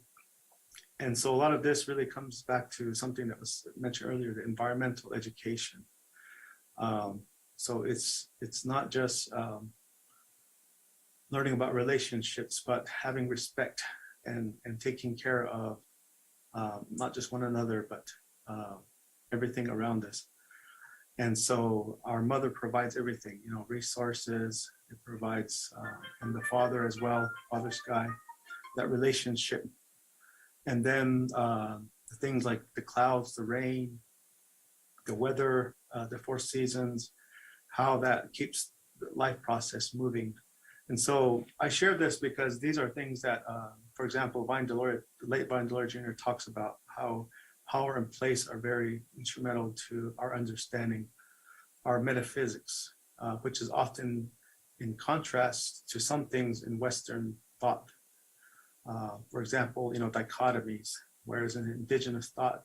And so a lot of this really comes back to something that was mentioned earlier, the environmental education. So it's not just learning about relationships, but having respect and taking care of not just one another, but everything around us. And so our mother provides everything, resources, it provides, and the father as well, Father Sky, that relationship. And then things like the clouds, the rain, the weather, the 4 seasons, how that keeps the life process moving. And so I share this because these are things that, for example, the late Vine Deloria Jr. talks about how power and place are very instrumental to our understanding our metaphysics, which is often in contrast to some things in Western thought. For example, dichotomies, whereas in indigenous thought,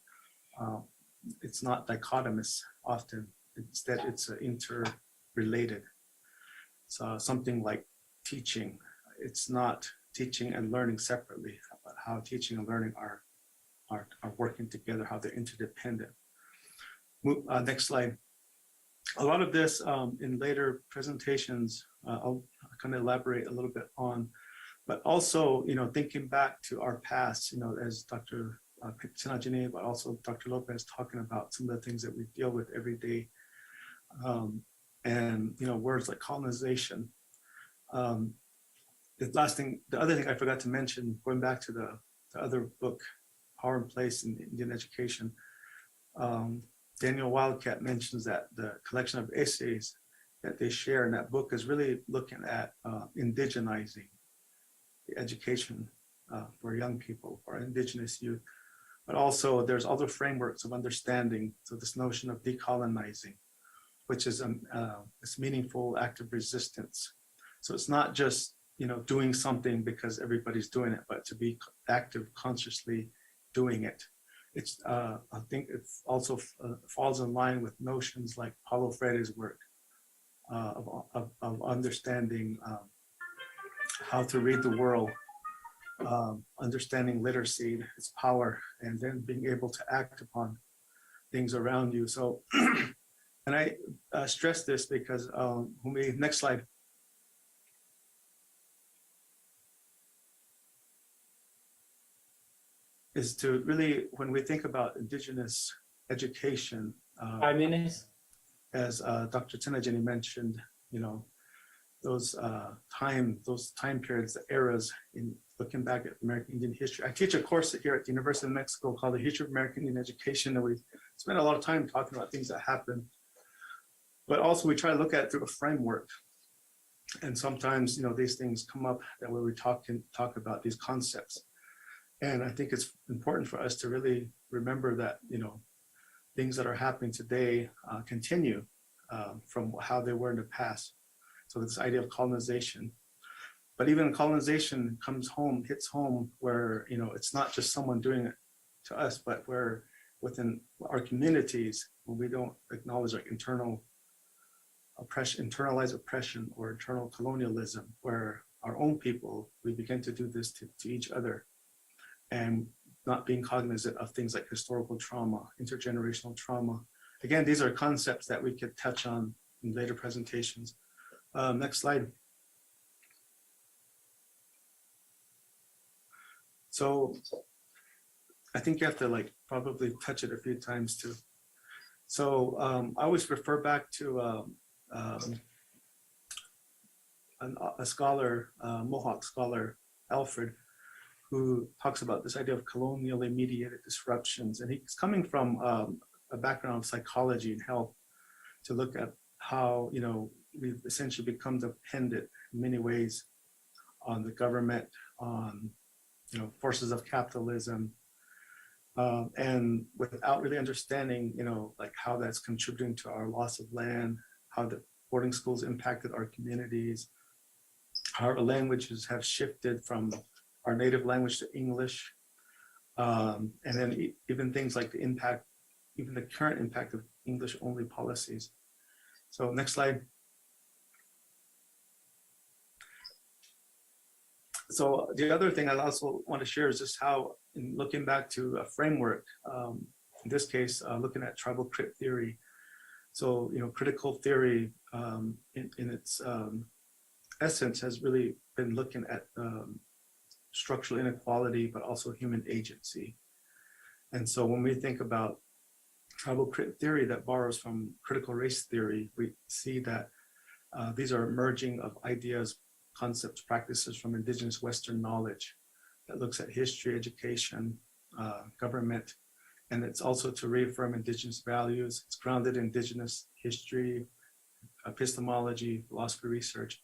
it's not dichotomous often. Instead, it's interrelated. So something like teaching, it's not teaching and learning separately, but how teaching and learning are working together, how they're interdependent. Next slide. A lot of this in later presentations, I'll kind of elaborate a little bit on, but also, thinking back to our past, as Dr. Tinajini, but also Dr. Lopez talking about some of the things that we deal with every day. And, words like colonization. The other thing I forgot to mention, going back to the other book, Power and Place in Indian Education, Daniel Wildcat mentions that the collection of essays that they share in that book is really looking at indigenizing the education for young people, for indigenous youth. But also there's other frameworks of understanding. So this notion of decolonizing, which is this meaningful act of resistance. So it's not just, doing something because everybody's doing it, but to be active, consciously doing it. It's, I think it also falls in line with notions like Paulo Freire's work of understanding how to read the world, understanding literacy, its power, and then being able to act upon things around you. So, and I stress this because next slide. Is to really, when we think about indigenous education, 5 minutes. as Dr. Tinajini mentioned, those time periods, the eras in looking back at American Indian history. I teach a course here at the University of Mexico called the History of American Indian Education, and we spend a lot of time talking about things that happen. But also we try to look at it through a framework. And sometimes, these things come up that when we talk about these concepts. And I think it's important for us to really remember that, things that are happening today continue from how they were in the past. So this idea of colonization. But even colonization hits home where, it's not just someone doing it to us, but where within our communities, when we don't acknowledge like internalized oppression or internal colonialism, where our own people, we begin to do this to each other and not being cognizant of things like historical trauma, intergenerational trauma. Again, these are concepts that we could touch on in later presentations. Next slide. So I think you have to probably touch it a few times too. So I always refer back to a scholar, Mohawk scholar, Alfred, who talks about this idea of colonially mediated disruptions. And he's coming from a background of psychology and health to look at how, we've essentially become dependent in many ways on the government, on, forces of capitalism, and without really understanding, how that's contributing to our loss of land, how the boarding schools impacted our communities, how our languages have shifted from our native language to English, and then even things like the impact, even the current impact of English-only policies. So next slide. So the other thing I also want to share is just how, in looking back to a framework, in this case, looking at tribal crit theory. So, critical theory in its essence has really been looking at structural inequality, but also human agency. And so when we think about tribal crit theory that borrows from critical race theory, we see that these are merging of ideas, concepts, practices from indigenous Western knowledge that looks at history, education, government, and it's also to reaffirm indigenous values. It's grounded in indigenous history, epistemology, philosophy research.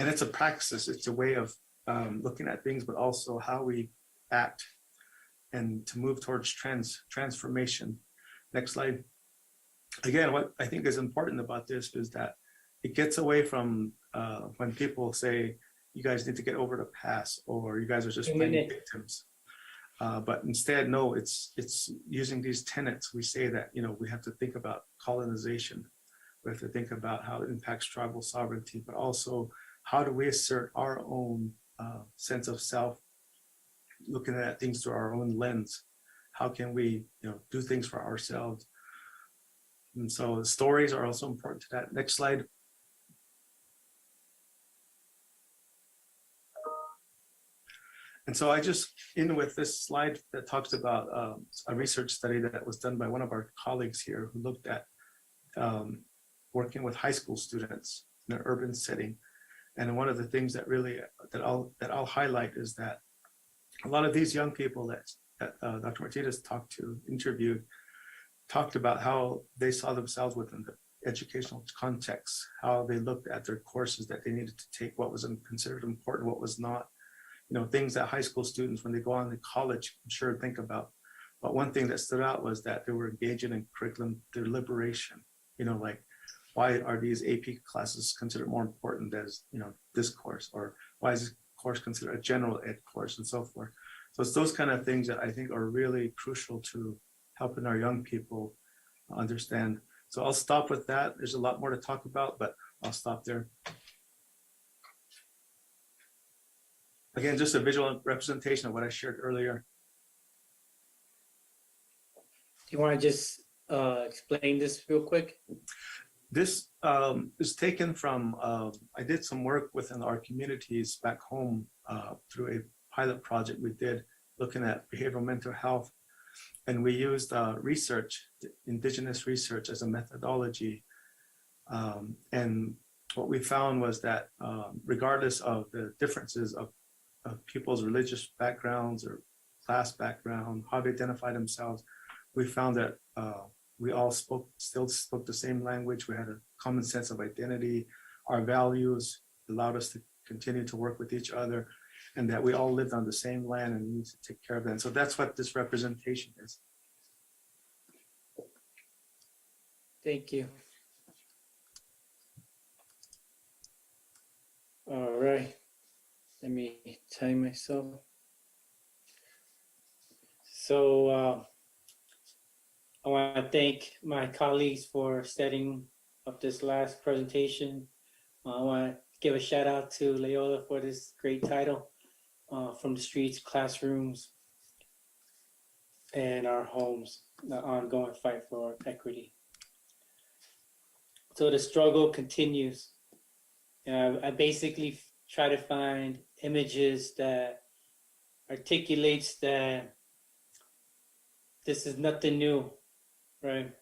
And it's a praxis, it's a way of looking at things, but also how we act and to move towards transformation. Next slide. Again, what I think is important about this is that it gets away from when people say, you guys need to get over the past, or you guys are just playing victims. But instead, no, it's using these tenets. We say that, we have to think about colonization. We have to think about how it impacts tribal sovereignty, but also how do we assert our own sense of self, looking at things through our own lens. How can we, do things for ourselves? And so stories are also important to that. Next slide. And so I just end with this slide that talks about a research study that was done by one of our colleagues here who looked at working with high school students in an urban setting. And one of the things that really that I'll highlight is that a lot of these young people that Dr. Martinez interviewed, talked about how they saw themselves within the educational context, how they looked at their courses that they needed to take, what was considered important, what was not. Things that high school students, when they go on to college, I'm sure think about. But one thing that stood out was that they were engaging in curriculum deliberation. Like, why are these AP classes considered more important as, this course? Or why is this course considered a general ed course, and so forth? So it's those kind of things that I think are really crucial to helping our young people understand. So I'll stop with that. There's a lot more to talk about, but I'll stop there. Again, just a visual representation of what I shared earlier. Do you want to just explain this real quick? This is taken from, I did some work within our communities back home through a pilot project we did looking at behavioral mental health. And we used research, indigenous research as a methodology. And what we found was that regardless of the differences of people's religious backgrounds or class background, how they identify themselves, we found that we all still spoke the same language. We had a common sense of identity. Our values allowed us to continue to work with each other, and that we all lived on the same land and need to take care of that. And so that's what this representation is. Thank you. All right. Let me time myself. So I want to thank my colleagues for setting up this last presentation. I want to give a shout out to Loyola for this great title, From the Streets, Classrooms, and Our Homes, the ongoing fight for equity. So the struggle continues. I basically try to find images that articulates that this is nothing new, right?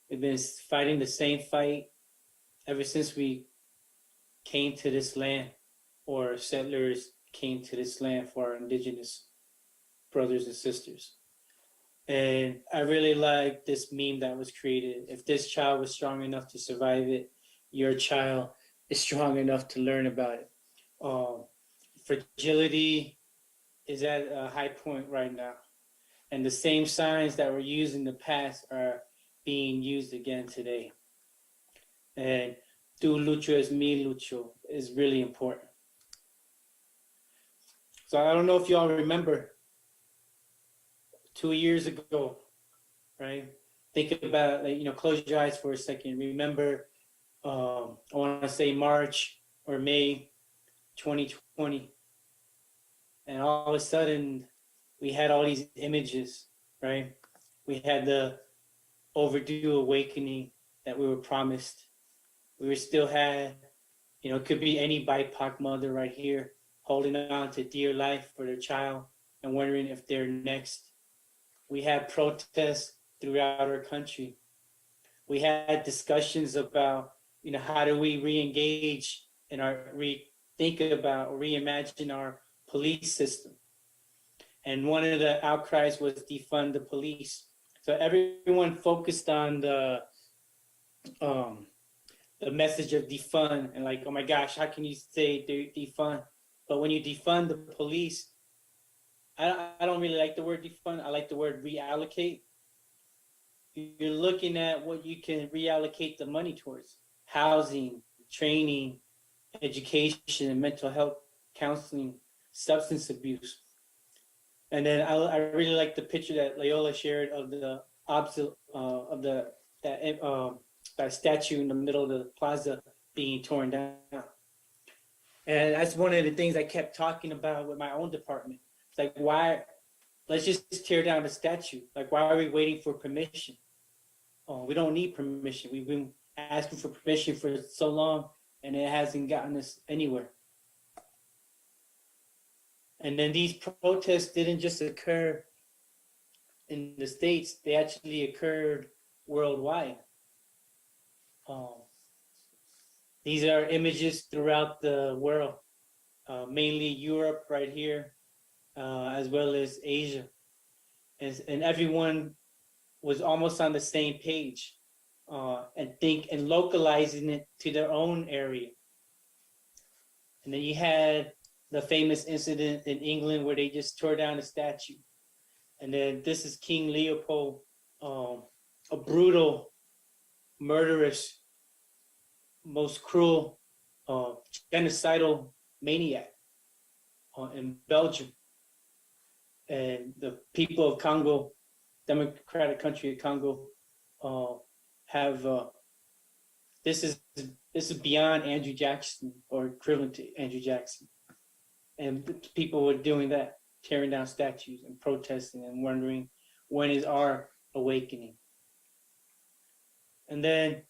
We've been fighting the same fight ever since we came to this land, or settlers came to this land for our indigenous brothers and sisters. And I really like this meme that was created. If this child was strong enough to survive it, your child is strong enough to learn about it. Fragility is at a high point right now. And the same signs that were used in the past are being used again today. And tu lucho es mi lucho is really important. So I don't know if y'all remember 2 years ago, right? Think about, close your eyes for a second. Remember, I want to say March or May 2020. And all of a sudden, we had all these images, right? We had the overdue awakening that we were promised. We still had, it could be any BIPOC mother right here holding on to dear life for their child and wondering if they're next. We had protests throughout our country. We had discussions about, how do we re-engage and think about or reimagine our police system. And one of the outcries was defund the police. So everyone focused on the message of defund and like, oh my gosh, how can you say defund? But when you defund the police, I don't really like the word defund. I like the word reallocate. You're looking at what you can reallocate the money towards: housing, training, education, mental health, counseling, substance abuse. And then I really like the picture that Loyola shared of that statue in the middle of the plaza being torn down. And that's one of the things I kept talking about with my own department. It's like, why? Let's just tear down the statue. Like, why are we waiting for permission? We don't need permission. We've been asking for permission for so long, and it hasn't gotten us anywhere. And then these protests didn't just occur in the States, they actually occurred worldwide. These are images throughout the world, mainly Europe right here, as well as Asia. And everyone was almost on the same page and localizing it to their own area. And then you had the famous incident in England where they just tore down a statue. And then this is King Leopold, a brutal, murderous, most cruel, genocidal maniac in Belgium. And the people of Congo, democratic country of Congo, have this is beyond Andrew Jackson or equivalent to Andrew Jackson. And people were doing that, tearing down statues and protesting and wondering, when is our awakening? And then,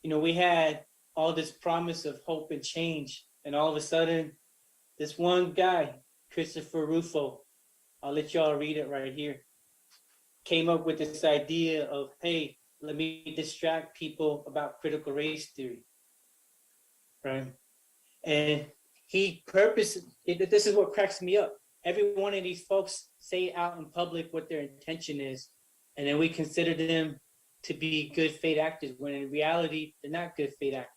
we had all this promise of hope and change. And all of a sudden, this one guy, Christopher Rufo, I'll let y'all read it right here, came up with this idea of, hey, let me distract people about critical race theory, right? And he this is what cracks me up. Every one of these folks say out in public what their intention is, and then we consider them to be good faith actors, when in reality, they're not good faith actors.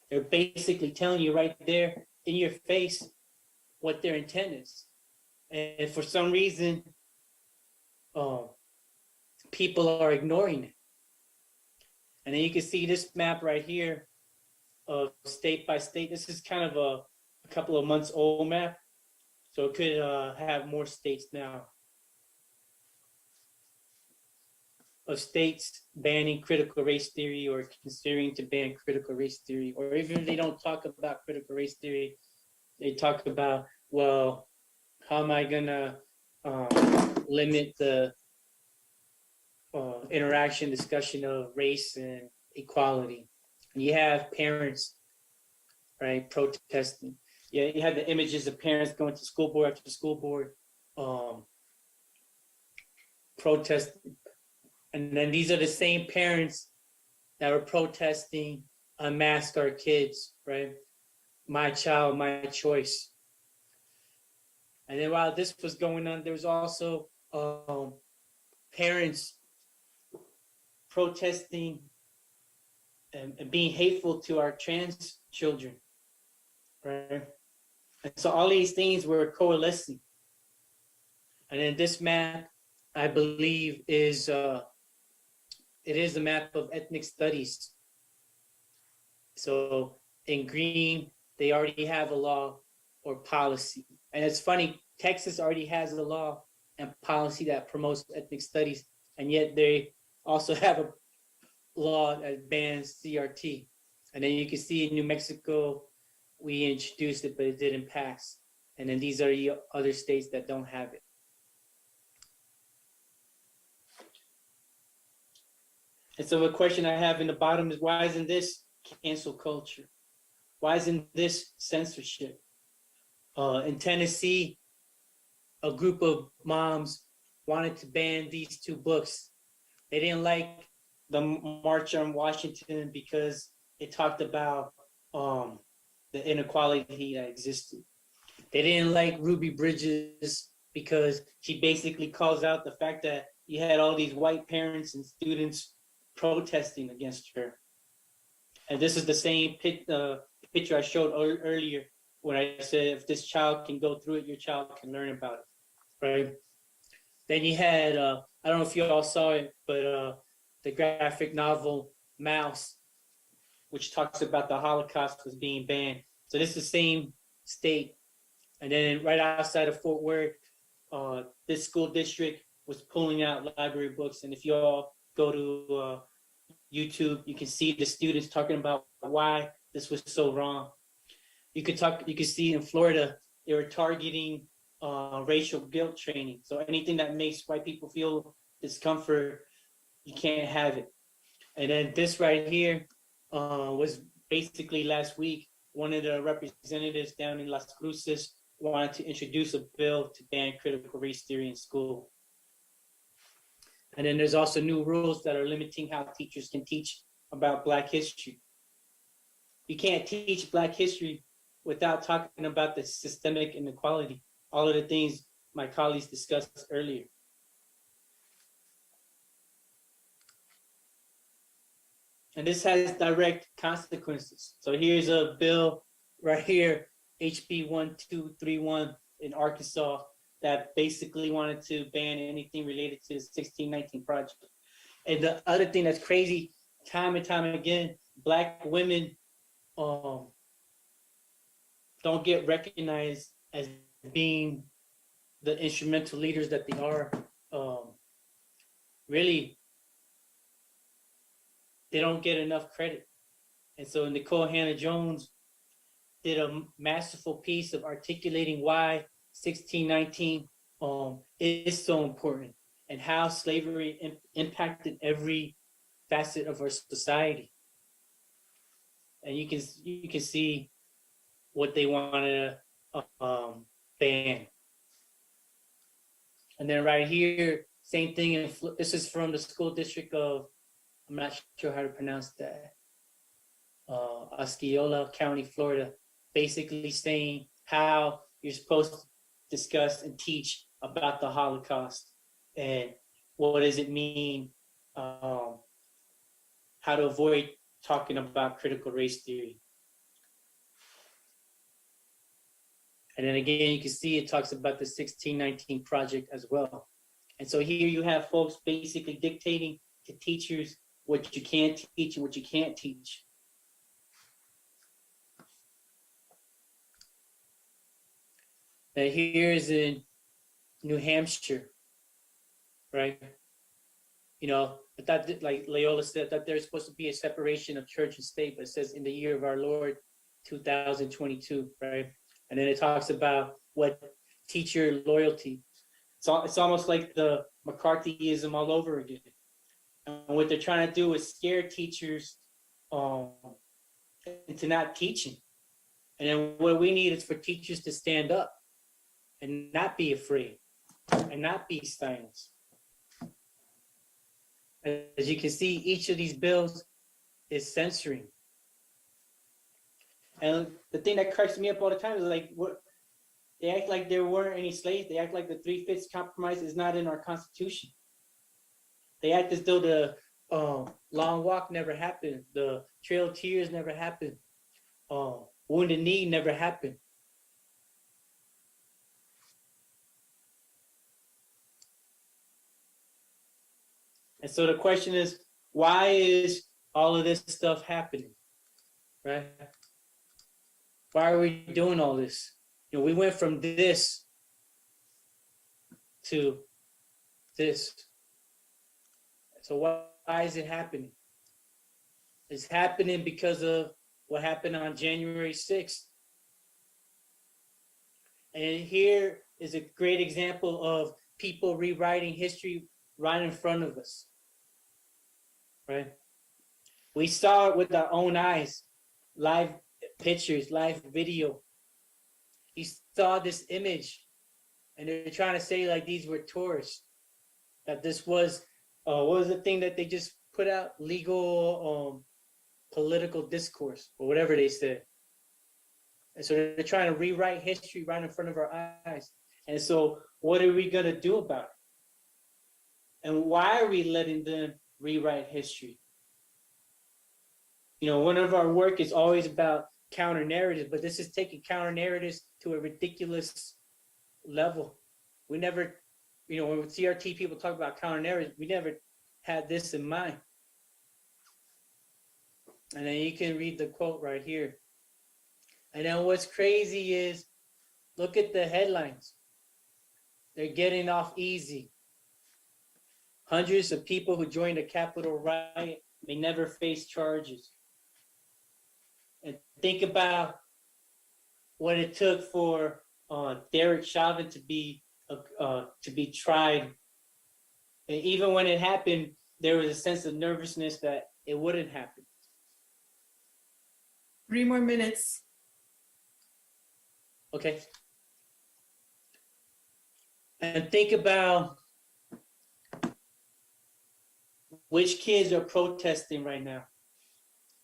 They're basically telling you right there in your face what their intent is. And for some reason, people are ignoring it. And then you can see this map right here of state by state. This is kind of a couple of months old map. So it could have more states now. Of states banning critical race theory or considering to ban critical race theory, or even if they don't talk about critical race theory, they talk about, well, how am I gonna limit the interaction, discussion of race and equality? And you have parents, right, protesting. Yeah, you have the images of parents going to school board after school board, protesting. And then these are the same parents that were protesting unmask our kids, right? My child, my choice. And then while this was going on, there was also parents protesting and being hateful to our trans children, right? And so all these things were coalescing. And then this map, I believe, is it is a map of ethnic studies. So in green, they already have a law or policy. And it's funny, Texas already has a law and policy that promotes ethnic studies, and yet they also have a law that bans CRT. And then you can see in New Mexico, we introduced it, but it didn't pass. And then these are the other states that don't have it. And so the question I have in the bottom is, why isn't this cancel culture? Why isn't this censorship? In Tennessee, a group of moms wanted to ban these two books. They didn't like the March on Washington because it talked about the inequality that existed. They didn't like Ruby Bridges because she basically calls out the fact that you had all these white parents and students protesting against her. And this is the same picture I showed earlier when I said, if this child can go through it, your child can learn about it, right? Then you had, I don't know if you all saw it, but the graphic novel Mouse, which talks about the Holocaust, was being banned. So this is the same state. And then right outside of Fort Worth, this school district was pulling out library books. And if you all go to YouTube, you can see the students talking about why this was so wrong. You could see in Florida, they were targeting racial guilt training. So anything that makes white people feel discomfort, you can't have it. And then this right here was basically last week, one of the representatives down in Las Cruces wanted to introduce a bill to ban critical race theory in school. And then there's also new rules that are limiting how teachers can teach about Black history. You can't teach Black history without talking about the systemic inequality, all of the things my colleagues discussed earlier. And this has direct consequences. So here's a bill right here, HB 1231 in Arkansas, that basically wanted to ban anything related to the 1619 project. And the other thing that's crazy, time and time again, Black women don't get recognized as being the instrumental leaders that they are. Really, they don't get enough credit. And so Nicole Hannah-Jones did a masterful piece of articulating why 1619 is so important and how slavery impacted every facet of our society. And you can see what they wanted to ban. And then right here, same thing. This is from the school district of, I'm not sure how to pronounce that, Osceola County, Florida. basically saying how you're supposed to discuss and teach about the Holocaust and what does it mean, how to avoid talking about critical race theory. And then again, you can see it talks about the 1619 Project as well. And so here you have folks basically dictating to teachers what you can teach and what you can't teach. And here's in New Hampshire, right? You know, I thought that, like Loyola said, that there's supposed to be a separation of church and state, but it says in the year of our Lord, 2022, right? And then it talks about what teacher loyalty. It's almost like the McCarthyism all over again. And what they're trying to do is scare teachers into not teaching. And then what we need is for teachers to stand up and not be afraid and not be silenced. As you can see, each of these bills is censoring. And the thing that cracks me up all the time is like, what they act like there weren't any slaves. They act like the 3/5 compromise is not in our Constitution. They act as though the long walk never happened. The Trail of Tears never happened. Wounded Knee never happened. And so the question is, why is all of this stuff happening, right? Why are we doing all this? You know, we went from this to this. So why is it happening? It's happening because of what happened on January 6th. And here is a great example of people rewriting history right in front of us, right? We saw it with our own eyes, live pictures, live video. You saw this image, and they're trying to say like these were tourists, that this was, what was the thing that they just put out? Legal political discourse, or whatever they said. And so they're trying to rewrite history right in front of our eyes. And so what are we going to do about it? And why are we letting them rewrite history? You know, one of our work is always about counter narratives, but this is taking counter narratives to a ridiculous level. We never, you know, when CRT people talk about counter narratives, we never had this in mind. And then you can read the quote right here. And then what's crazy is, look at the headlines. They're getting off easy. Hundreds of people who joined the Capitol riot may never face charges. And think about what it took for Derek Chauvin to be tried. And even when it happened, there was a sense of nervousness that it wouldn't happen. 3 more minutes. Okay. And think about which kids are protesting right now,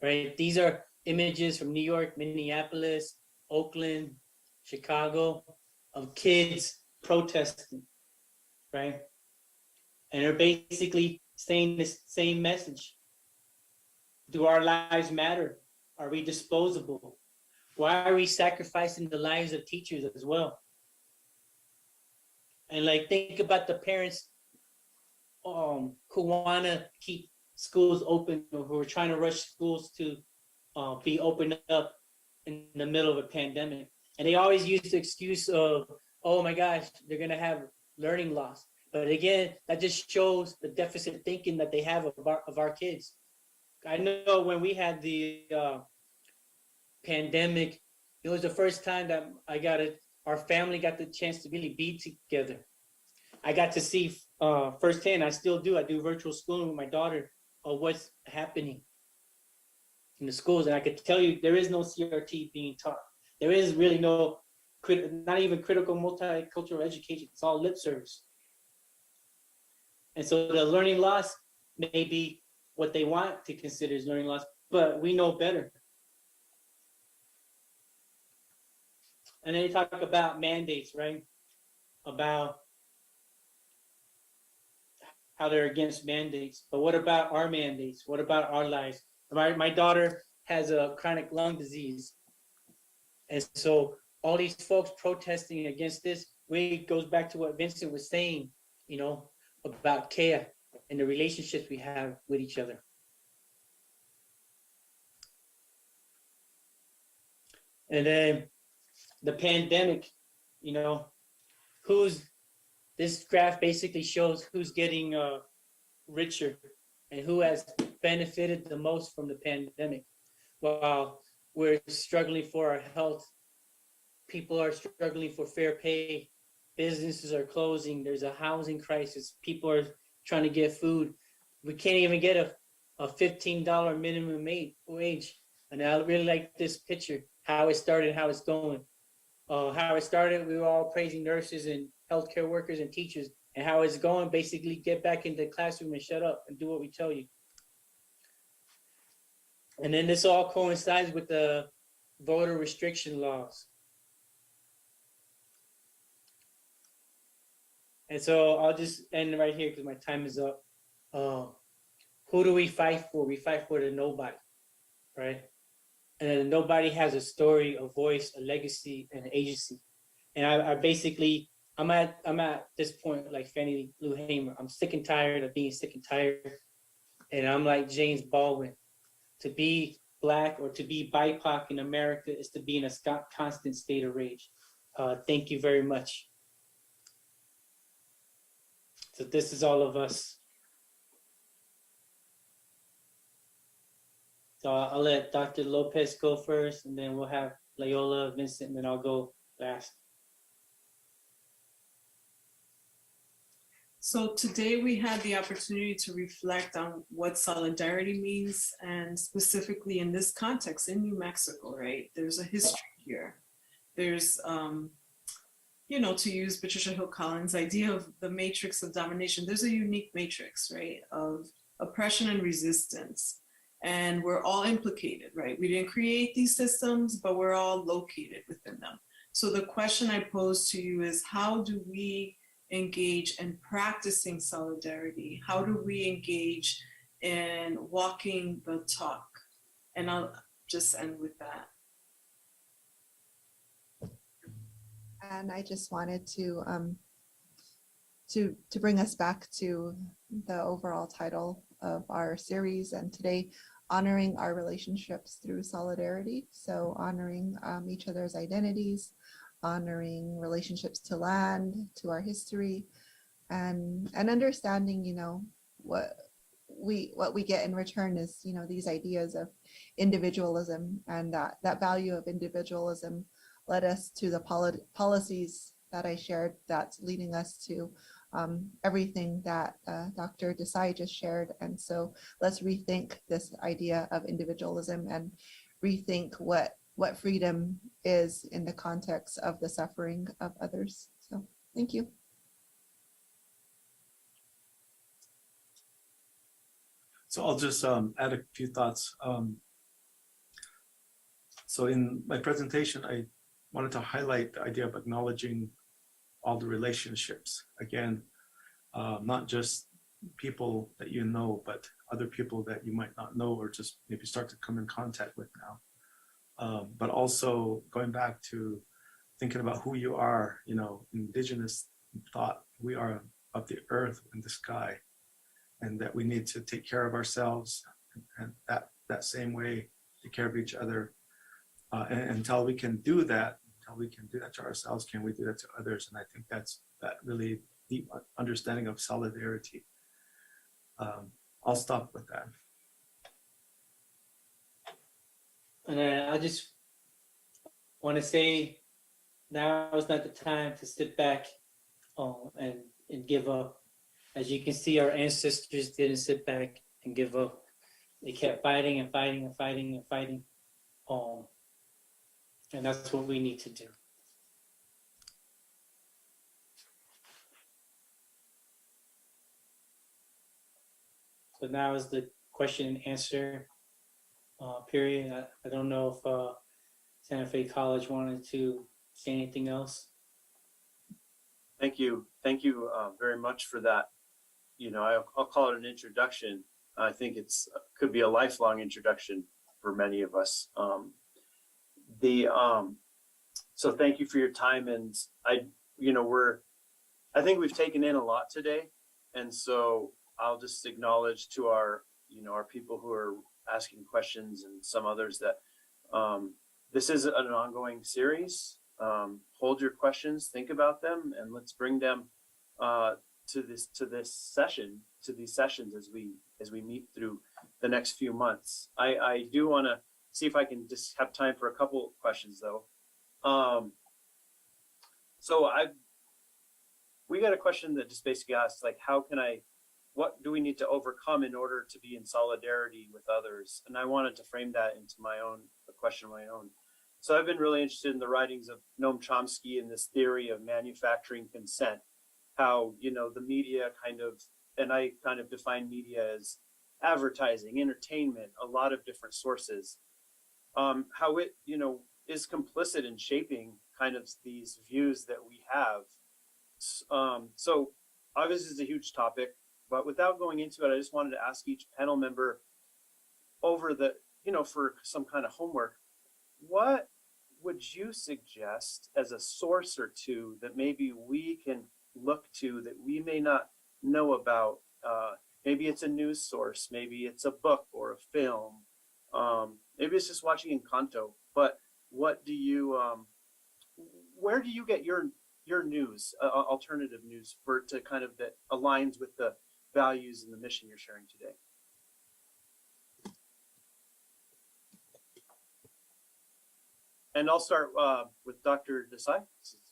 right? These are images from New York, Minneapolis, Oakland, Chicago, of kids protesting, right? And they're basically saying the same message. Do our lives matter? Are we disposable? Why are we sacrificing the lives of teachers as well? And like, think about the parents who want to keep schools open, or who are trying to rush schools to be opened up in the middle of a pandemic. And they always use the excuse of, oh my gosh, they're going to have learning loss. But again, that just shows the deficit thinking that they have of our kids. I know when we had the pandemic, it was the first time that our family got the chance to really be together. I got to see firsthand, I still do, I do virtual schooling with my daughter, of what's happening in the schools. And I could tell you, there is no CRT being taught. There is really no, not even critical multicultural education. It's all lip service. And so the learning loss may be what they want to consider as learning loss, but we know better. And then they talk about mandates, right? About how they're against mandates. But what about our mandates? What about our lives? My daughter has a chronic lung disease. And so all these folks protesting against this really goes back to what Vincent was saying, you know, about care and the relationships we have with each other. And then the pandemic, you know, this graph basically shows who's getting richer and who has benefited the most from the pandemic. While we're struggling for our health, people are struggling for fair pay, businesses are closing, there's a housing crisis, people are trying to get food. We can't even get a $15 minimum wage. And I really like this picture, how it started, how it's going. How it started, we were all praising nurses and healthcare workers and teachers, and how it's going, basically get back into the classroom and shut up and do what we tell you. And then this all coincides with the voter restriction laws. And so I'll just end right here because my time is up. Who do we fight for? We fight for the nobody, right? And then nobody has a story, a voice, a legacy, and an agency. And I basically, I'm at this point like Fannie Lou Hamer. I'm sick and tired of being sick and tired. And I'm like James Baldwin. To be Black or to be BIPOC in America is to be in a constant state of rage. Thank you very much. So this is all of us. So I'll let Dr. Lopez go first, and then we'll have Loyola, Vincent, and then I'll go last. So today we had the opportunity to reflect on what solidarity means, and specifically in this context in New Mexico, right? There's a history here. There's, you know, to use Patricia Hill Collins' idea of the matrix of domination, there's a unique matrix, right, of oppression and resistance. And we're all implicated, right? We didn't create these systems, but we're all located within them. So the question I pose to you is, how do we engage in practicing solidarity? How do we engage in walking the talk? And I'll just end with that. And I just wanted to bring us back to the overall title of our series, and today, honoring our relationships through solidarity. So honoring each other's identities, honoring relationships to land, to our history, and understanding, you know, what we get in return is, you know, these ideas of individualism, and that value of individualism led us to the policies that I shared that's leading us to everything that Dr. Desai just shared. And so let's rethink this idea of individualism and rethink what freedom is in the context of the suffering of others. So thank you. So I'll just add a few thoughts. So in my presentation, I wanted to highlight the idea of acknowledging all the relationships. Again, not just people that you know, but other people that you might not know or just maybe start to come in contact with now. But also going back to thinking about who you are, you know, indigenous thought, we are of the earth and the sky, and that we need to take care of ourselves, and that same way take care of each other. And until we can do that, to ourselves, can we do that to others? And I think that's that really deep understanding of solidarity. I'll stop with that. And I just want to say, now is not the time to sit back and give up. As you can see, our ancestors didn't sit back and give up. They kept fighting and fighting and fighting and fighting. And that's what we need to do. So now is the question and answer period. I don't know if Santa Fe College wanted to say anything else. Thank you. Thank you very much for that. You know, I'll call it an introduction. I think could be a lifelong introduction for many of us. So thank you for your time. And I think we've taken in a lot today. And so I'll just acknowledge to our people who are asking questions and some others that this is an ongoing series. Hold your questions, think about them, and let's bring them to these sessions as we meet through the next few months. I do want to see if I can just have time for a couple questions though. We got a question that just basically asks, like, what do we need to overcome in order to be in solidarity with others? And I wanted to frame that into a question of my own. So I've been really interested in the writings of Noam Chomsky and this theory of manufacturing consent, how, the media and I kind of define media as advertising, entertainment, a lot of different sources, how it, is complicit in shaping kind of these views that we have. So obviously it's a huge topic, but without going into it, I just wanted to ask each panel member for some kind of homework, what would you suggest as a source or two that maybe we can look to that we may not know about? Maybe it's a news source, maybe it's a book or a film, maybe it's just watching Encanto, but what do you, where do you get your news, alternative news that aligns with the values and the mission you're sharing today? And I'll start with Dr. Desai.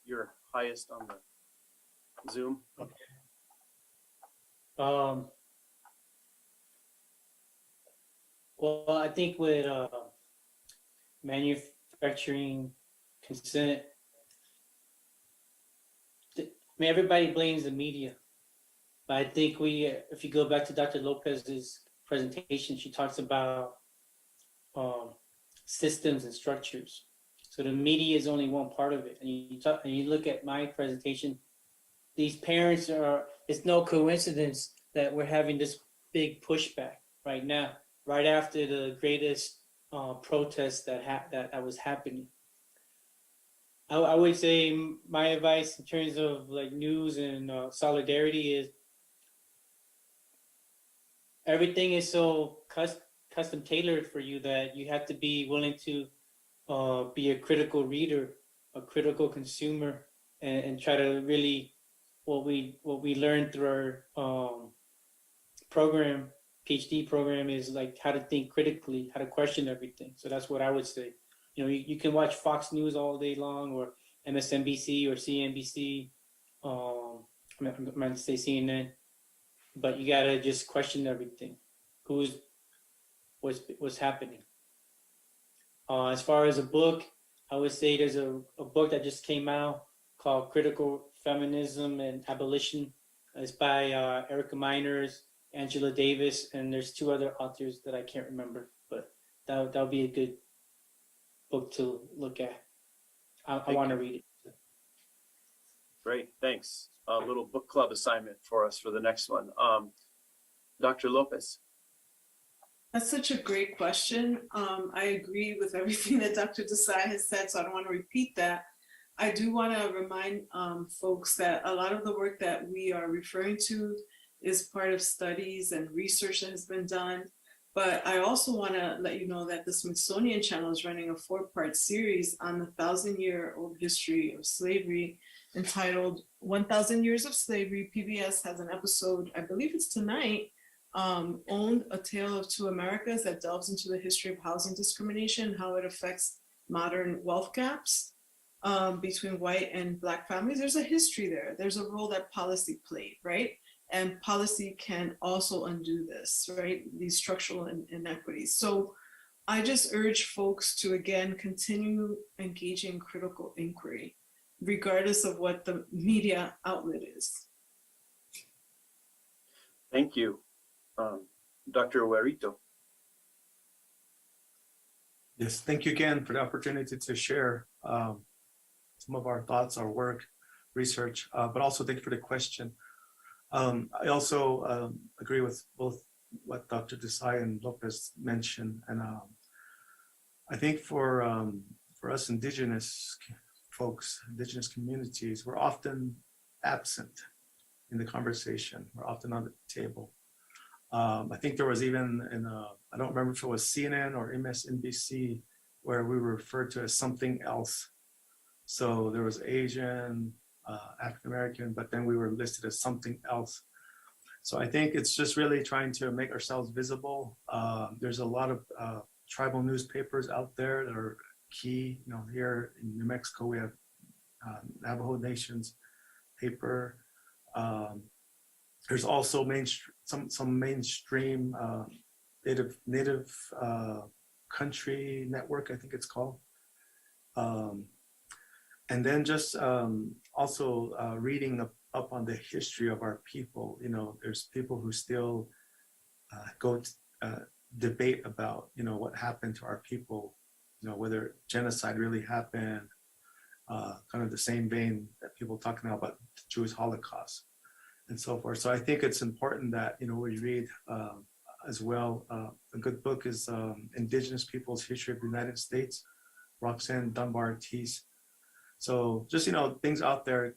You're highest on the Zoom. Well, I think with manufacturing consent, everybody blames the media. But I think if you go back to Dr. Lopez's presentation, she talks about systems and structures. So the media is only one part of it. And you look at my presentation, these parents it's no coincidence that we're having this big pushback right now, right after the greatest protest that was happening. I would say my advice in terms of like news and solidarity is everything is so custom tailored for you that you have to be willing to be a critical reader, a critical consumer, and try to really what we learned through our PhD program is like how to think critically, how to question everything. So that's what I would say. You can watch Fox News all day long, or MSNBC or CNBC. I'm going to say CNN, but you gotta just question everything. What's happening? As far as a book, I would say there's a book that just came out called Critical Feminism and Abolition. It's by Erica Miners, Angela Davis, and there's two other authors that I can't remember, but that'll be a good book to look at. I want to read it. Great, thanks. A little book club assignment for us for the next one. Dr. Lopez. That's such a great question. I agree with everything that Dr. Desai has said, so I don't want to repeat that. I do want to remind folks that a lot of the work that we are referring to is part of studies and research that has been done. But I also want to let you know that the Smithsonian Channel is running a 4-part series on the 1,000-year-old history of slavery entitled 1,000 Years of Slavery. PBS has an episode, I believe it's tonight, Owned, A Tale of Two Americas, that delves into the history of housing discrimination, how it affects modern wealth gaps between white and Black families. There's a history there. There's a role that policy played, right? And policy can also undo this, right? These structural inequities. So I just urge folks to, again, continue engaging critical inquiry, regardless of what the media outlet is. Thank you. Dr. Huerito. Yes, thank you again for the opportunity to share. some of our thoughts, our work, research, but also thank you for the question. I also agree with both what Dr. Desai and Lopez mentioned, and I think for us Indigenous folks, Indigenous communities, we're often absent in the conversation. We're often on the table. I think there was even I don't remember if it was CNN or MSNBC, where we were referred to as something else. So there was Asian, African American, but then we were listed as something else. So I think it's just really trying to make ourselves visible. There's a lot of tribal newspapers out there that are key. You know, here in New Mexico, we have Navajo Nation's paper. There's also some mainstream native country network, I think it's called. And then just also reading up on the history of our people. You know, there's people who still go to debate about, you know, what happened to our people, you know, whether genocide really happened, kind of the same vein that people talk now about the Jewish Holocaust and so forth. So I think it's important that, you know, we read as well. A good book is Indigenous Peoples' History of the United States, Roxanne Dunbar Ortiz. So just, you know, things out there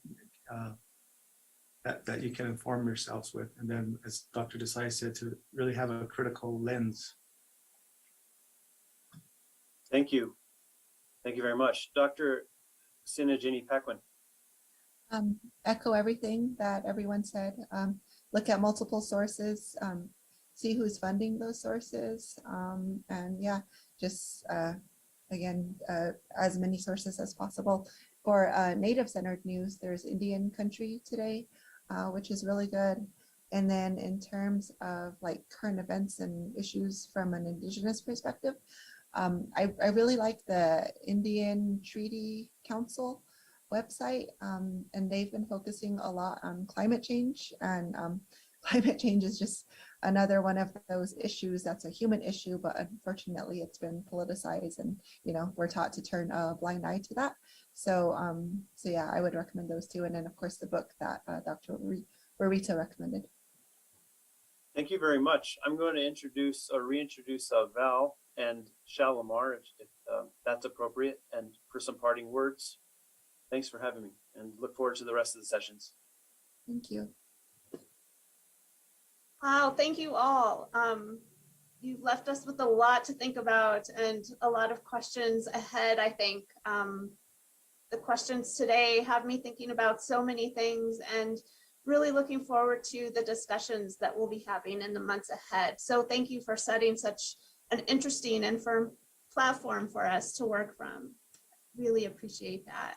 that you can inform yourselves with. And then, as Dr. Desai said, to really have a critical lens. Thank you. Thank you very much. Dr. Sinajini Paquin. Echo everything that everyone said. Look at multiple sources, see who's funding those sources. And yeah, just again, as many sources as possible. For Native-centered news, there's Indian Country Today, which is really good. And then in terms of like current events and issues from an Indigenous perspective, I really like the Indian Treaty Council website, and they've been focusing a lot on climate change, and climate change is just another one of those issues that's a human issue, but unfortunately it's been politicized, and you know, we're taught to turn a blind eye to that. So yeah, I would recommend those two, and then of course the book that Dr. Rita recommended. Thank you very much. I'm going to introduce or reintroduce Val and Shalimar, if that's appropriate, and for some parting words. Thanks for having me, and look forward to the rest of the sessions. Thank you. Wow, thank you all. You've left us with a lot to think about and a lot of questions ahead, I think. The questions today have me thinking about so many things, and really looking forward to the discussions that we'll be having in the months ahead. So thank you for setting such an interesting and firm platform for us to work from. Really appreciate that.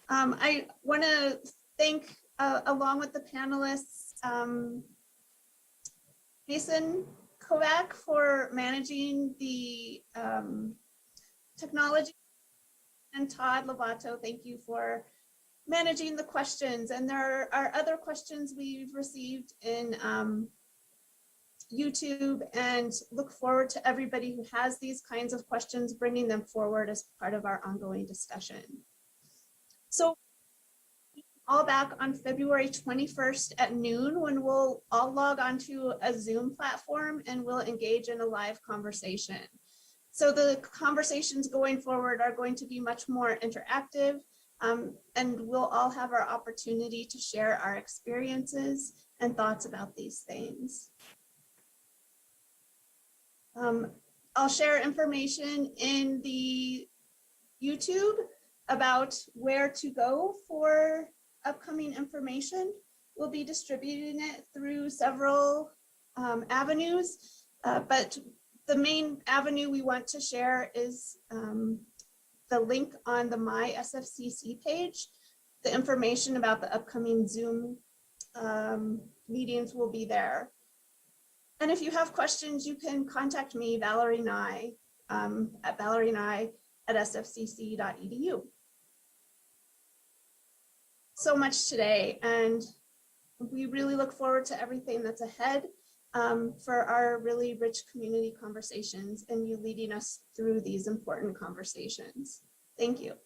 I want to thank, along with the panelists, Mason Kovac for managing the technology, and Todd Lovato, thank you for managing the questions. And there are other questions we've received in YouTube, and look forward to everybody who has these kinds of questions, bringing them forward as part of our ongoing discussion. So all back on February 21st at noon, when we'll all log onto a Zoom platform and we'll engage in a live conversation. So the conversations going forward are going to be much more interactive, and we'll all have our opportunity to share our experiences and thoughts about these things. I'll share information in the YouTube about where to go for upcoming information. We'll be distributing it through several avenues, but the main avenue we want to share is the link on the My SFCC page. The information about the upcoming Zoom meetings will be there. And if you have questions, you can contact me, Valerie Nye, at valerienye@sfcc.edu. So much today, and we really look forward to everything that's ahead for our really rich community conversations and you leading us through these important conversations. Thank you.